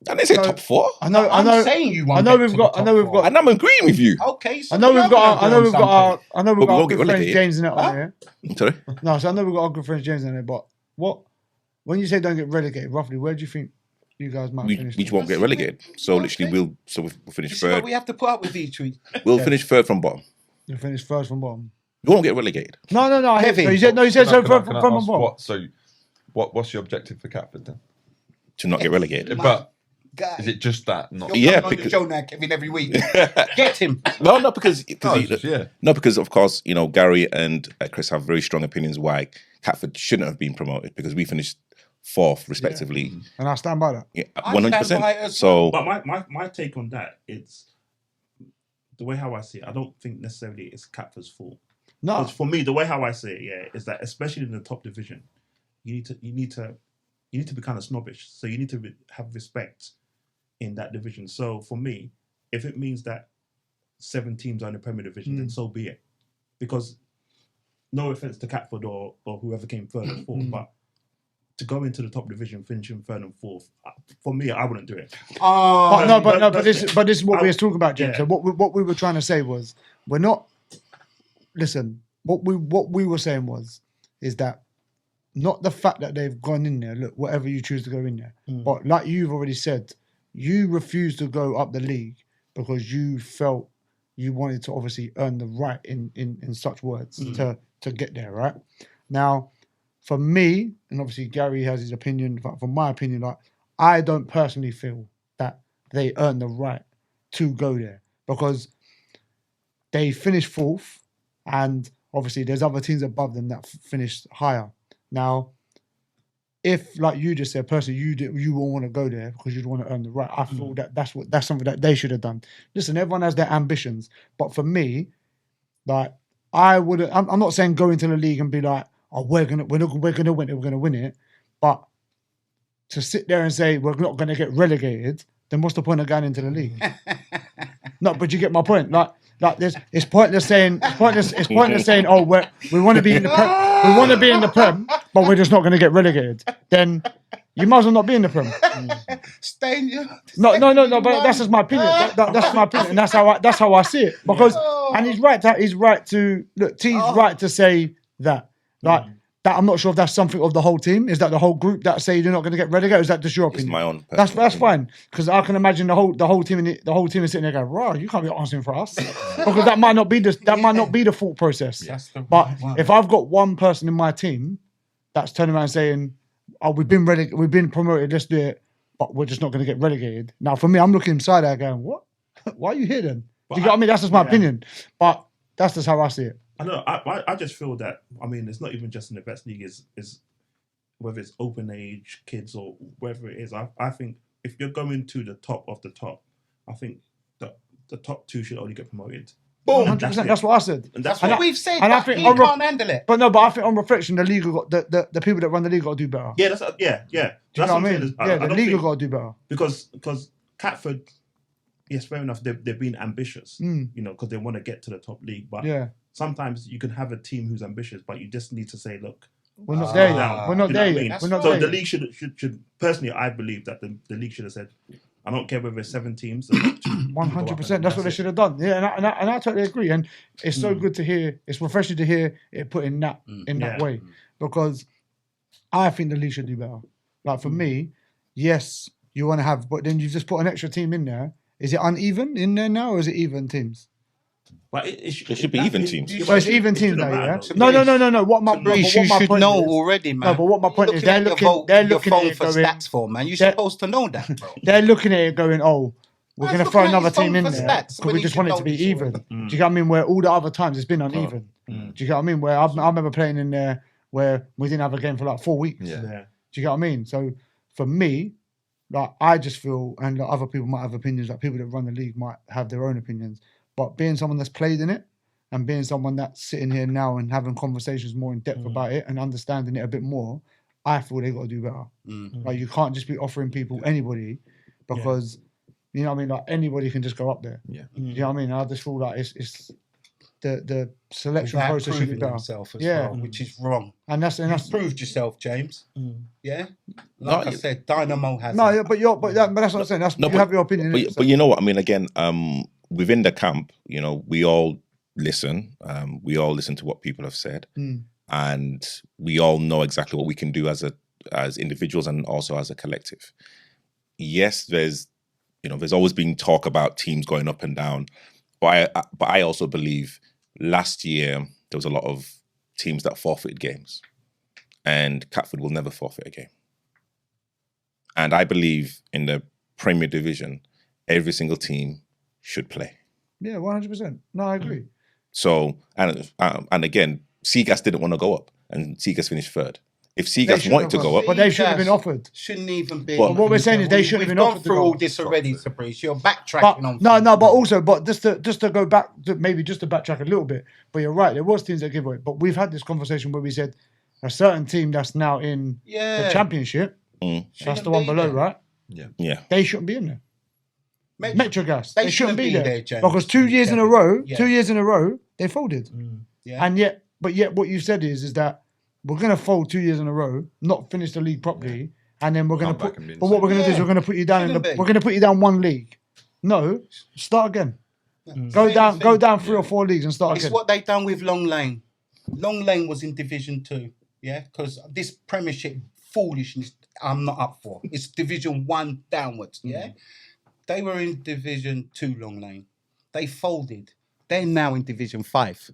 I didn't say So- top 4. I know. I'm saying you won't. I know get we've to got. the I know top we've 4. got. And I'm agreeing with you. Okay, so I know we've got. I know we've got. I know we've But we got our won't get good friend relegated. James in it on there. Sorry? No, so I know we've got our good friend James in there. But what? When you say don't get relegated, roughly, where do you think you guys might We finish? just won't get relegated. So Okay. literally, we'll finish This is what third. we have to put up with each week. We'll finish third from bottom. You finish first from bottom. We won't get relegated. No. I hear Kevin. you. He said so from Can I and ask from. what's your objective for Catford then? To not get relegated. But Guy. is it just that? Not You're Yeah, coming on because- the show now, Kevin, every week. Get him. No, because No, because of course, you know, Gary and Chris have very strong opinions why Catford shouldn't have been promoted because we finished 4th respectively. And I stand by that. Yeah, I stand by it 100%. as So But my take on that, it's the way how I see it. I don't think necessarily it's Catford's fault. No. Because for me, the way how I see it, yeah, is that especially in the top division, you need to be kind of snobbish. So you need to have respect in that division. So for me, if it means that 7 teams are in the Premier Division, then so be it. Because no offense to Catford or whoever came third or fourth, but to go into the top division, finishing third and fourth, for me, I wouldn't do it. But this is what we were talking about, James. Yeah. So what we were trying to say was we're not. Listen, what we were saying is that not the fact that they've gone in there. Look, whatever you choose to go in there, but like you've already said, you refused to go up the league because you felt you wanted to obviously earn the right in such words to get there, right? Now, for me, and obviously Gary has his opinion, but from my opinion, like I don't personally feel that they earn the right to go there because they finished 4th and obviously there's other teams above them that finished higher. Now, if, like you just said, personally, you won't want to go there because you'd want to earn the right. I feel that's something that they should have done. Listen, everyone has their ambitions, but for me, like I would, I'm not saying go into the league and be like, oh, we're gonna win it, but to sit there and say we're not gonna get relegated, then what's the point of going into the league? No, but you get my point. Like this, it's pointless saying oh we want to be in the Prem, we want to be in the Prem, but we're just not going to get relegated. Then you might as well not be in the Prem. Stay in your... No. But that's just my opinion. That's my opinion, and that's how I see it. Because and he's right to look. T's right to say that. Like that, I'm not sure if that's something of the whole team. Is that the whole group that say you're not going to get relegated? Or is that just your opinion? it's my own. That's personal fine because I can imagine the whole team is sitting there going, "Wow, you can't be answering for us," because that might not be the thought process. That's the But right one. if I've got one person in my team that's turning around saying, "Oh, we've been promoted, let's do it," but we're just not going to get relegated. Now, for me, I'm looking inside there going, "What? Why are you here then?" Do you get what I mean? That's just my opinion, but that's just how I see it. I know. I just feel that. I mean, it's not even just in the best league. Is whether it's open age kids or whatever it is. I think if you're going to the top of the top, I think the top 2 should only get promoted. Boom. 100%. That's what I said. And that's That's what what we've said. and I But think he on can't handle it. But I think on reflection, the league got the people that run the league got to do better. Yeah, yeah. Do you That's know what I I'm mean? saying. Yeah, I the don't league think- got to do better. because Catford, yes, fair enough. They've been ambitious, Mm. you know, because they want to get to the top league. But Yeah, sometimes you can have a team who's ambitious, but you just need to say, look, we're not there down. yet. We're not You know there what I yet. mean? We're not So there the yet. league should personally, I believe that the league should have said, I don't care whether it's 7 teams. 100%. That's what they should have done. Yeah, and I totally agree. And it's so good to hear. It's refreshing to hear it put in that Yeah. way, because I think the league should do better. Like for me, yes, you want to have, but then you've just put an extra team in there. Is it uneven in there now, or is it even teams? But it should be even teams. So it's even teams now, yeah. No. What my Reece, what you my should point know is- already, man. No, but what my point is, they're You're looking at your at phone it for going. stats for, man. You're they're- supposed to know that, bro. They're looking at it going, oh, we're Man's going to throw looking at another his phone team in for there stats because when we he just should want it know to be this even. already. Do you get what I mean? Where all the other times it's been uneven. Do you get what I mean? Where I remember playing in there where we didn't have a game for like 4 weeks. Yeah. Do you get what I mean? So for me, like I just feel, and like, other people might have opinions, like people that run the league might have their own opinions, but being someone that's played in it and being someone that's sitting here now and having conversations more in depth about it and understanding it a bit more, I feel they got to do better. Like you can't just be offering people anybody because you know what I mean. Like anybody can just go up there. Yeah. You know what I mean? I just feel like it's the selection Without process should be proving better. himself as Yeah. well, which is wrong. And that's You've proved yourself, James. Yeah, like No, I said, Dynamo has. no, yeah, but that's what I'm saying. That's No, you but- have your opinion. innit? But you know what I mean. Again, within the camp, you know, we all listen. We all listen to what people have said, and we all know exactly what we can do as individuals and also as a collective. Yes, there's always been talk about teams going up and down, but I also believe last year there was a lot of teams that forfeited games. And Catford will never forfeit a game. And I believe in the Premier Division, every single team should play. Yeah, 100%. No, I agree. So, and again, Seagas didn't want to go up, and Seagas finished third. If Seagas wanted to go up... But they shouldn't have been offered. Shouldn't even be. But what we're saying is they shouldn't have been offered. We've gone through all this already, Sabrice. You're backtracking on... But just to go back, maybe just to backtrack a little bit, but you're right, there was teams that give away. But we've had this conversation where we said a certain team that's now in the Championship, that's the one below, right? Yeah. They shouldn't be in there. Metrogas. They shouldn't be there. James. Because 2 years in a row, they folded. Yeah. And yet what you said is that we're going to fold 2 years in a row, not finish the league properly, and then we're going to put... But what we're going to do is we're going to put you down we're going to put you down one league. No, start again. Go down 3 or 4 leagues and start again. It's what they done with Long Lane. Long Lane was in Division 2, yeah? Because this Premiership foolishness I'm not up for. It's Division 1 downwards, yeah? They were in Division 2 Long Lane. They folded. They're now in Division 5,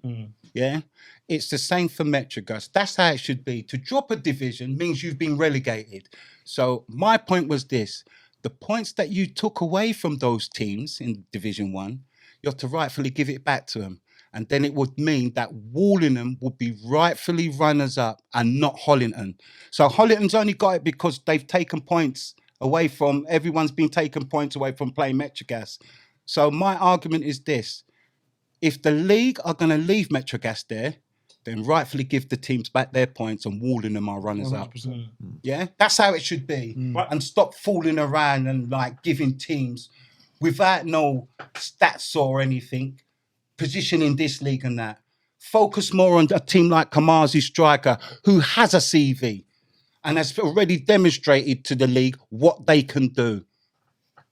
yeah? It's the same for Metrogas. That's how it should be. To drop a division means you've been relegated. So my point was this. The points that you took away from those teams in Division 1, you have to rightfully give it back to them. And then it would mean that Wallingham would be rightfully runners-up and not Hollington. So Hollington's only got it because they've taken points away from... Everyone's been taking points away from playing Metrogas. So my argument is this. If the league are going to leave Metrogas there, then rightfully give the teams back their points and Wallingham are runners-up. Yeah? That's how it should be. And stop fooling around and like giving teams without no stats or anything, positioning this league and that. Focus more on a team like Kumazi Striker, who has a CV and has already demonstrated to the league what they can do.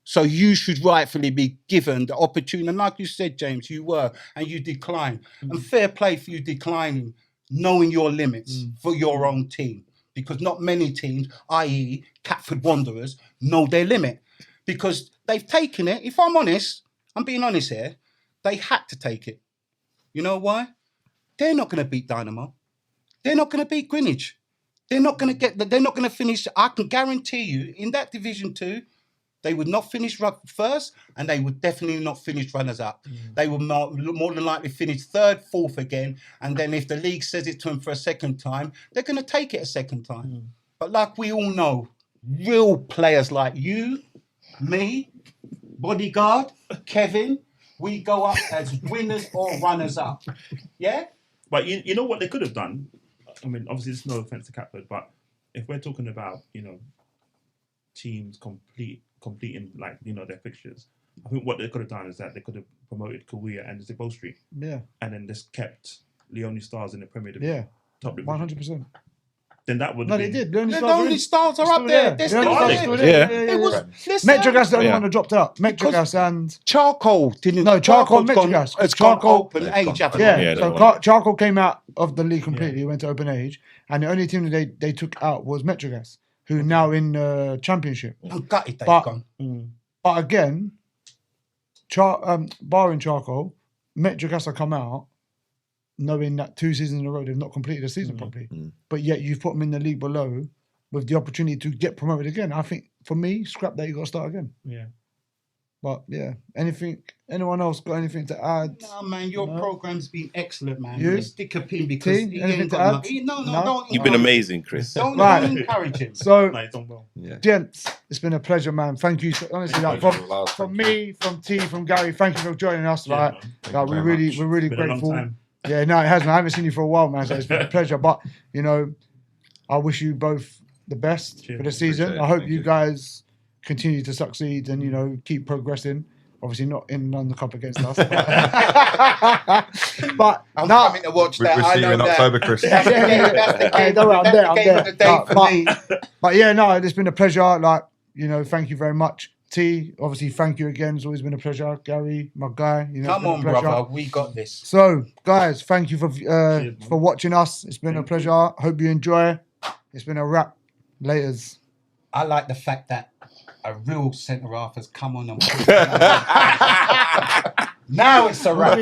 So you should rightfully be given the opportunity. And like you said, James, you were, and you declined. And fair play for you declining, knowing your limits for your own team. Because not many teams, i.e. Catford Wanderers, know their limit. Because they've taken it. If I'm honest, I'm being honest here, they had to take it. You know why? They're not going to beat Dynamo. They're not going to beat Greenwich. They're not going to finish. I can guarantee you, in that Division 2, they would not finish first, and they would definitely not finish runners-up. They would more than likely finish third, fourth again, and then if the league says it to them for a second time, they're going to take it a second time. But like we all know, real players like you, me, Bodyguard, Kevin, we go up as winners or runners-up. Yeah? But you know what they could have done? I mean, obviously, there's no offence to Catford, but if we're talking about, teams completing their fixtures, I think what they could have done is that they could have promoted Kauai and Zibo Street. Yeah. And then just kept Leone Stars in the Premier Division. Yeah. Top division. 100%. Then that would have been... No, they did. Leone Stars are up there. They're still there. It was... Metrogas the only one that dropped out. Metrogas and... Charcoal didn't... No, Charcoal Metrogas. It's Charcoal Open Age. Yeah, so Charcoal came out of the league completely, went to Open Age, and the only team that they took out was Metrogas, who are now in the Championship. I'm gutted they've gone. But again, barring Charcoal, Metrogas have come out knowing that 2 seasons in a row they've not completed the season properly. But yet you've put them in the league below with the opportunity to get promoted again. I think, for me, scrap that, you got to start again. Yeah. But yeah, anyone else got anything to add? No, man, your program's been excellent, man. You? Stick a pin because anything to add? No, don't. You've been amazing, Chris. Don't encourage him. So, gents, it's been a pleasure, man. Thank you. Honestly, from me, from T, from Gary, thank you for joining us. We're really grateful. Yeah, no, it has, man. I haven't seen you for a while, man, so it's been a pleasure. But, I wish you both the best for the season. I hope you guys continue to succeed and, keep progressing. Obviously not in the cup against us. But I'm coming to watch that. We'll see you in October, Chris. That's the game. I'm there. But yeah, no, it's been a pleasure. Thank you very much. T, obviously, thank you again. It's always been a pleasure. Gary, my guy. Come on, brother. We got this. So, guys, thank you for watching us. It's been a pleasure. Hope you enjoy. It's been a wrap. Laters. I like the fact that a real centre half has come on and now it's a wrap.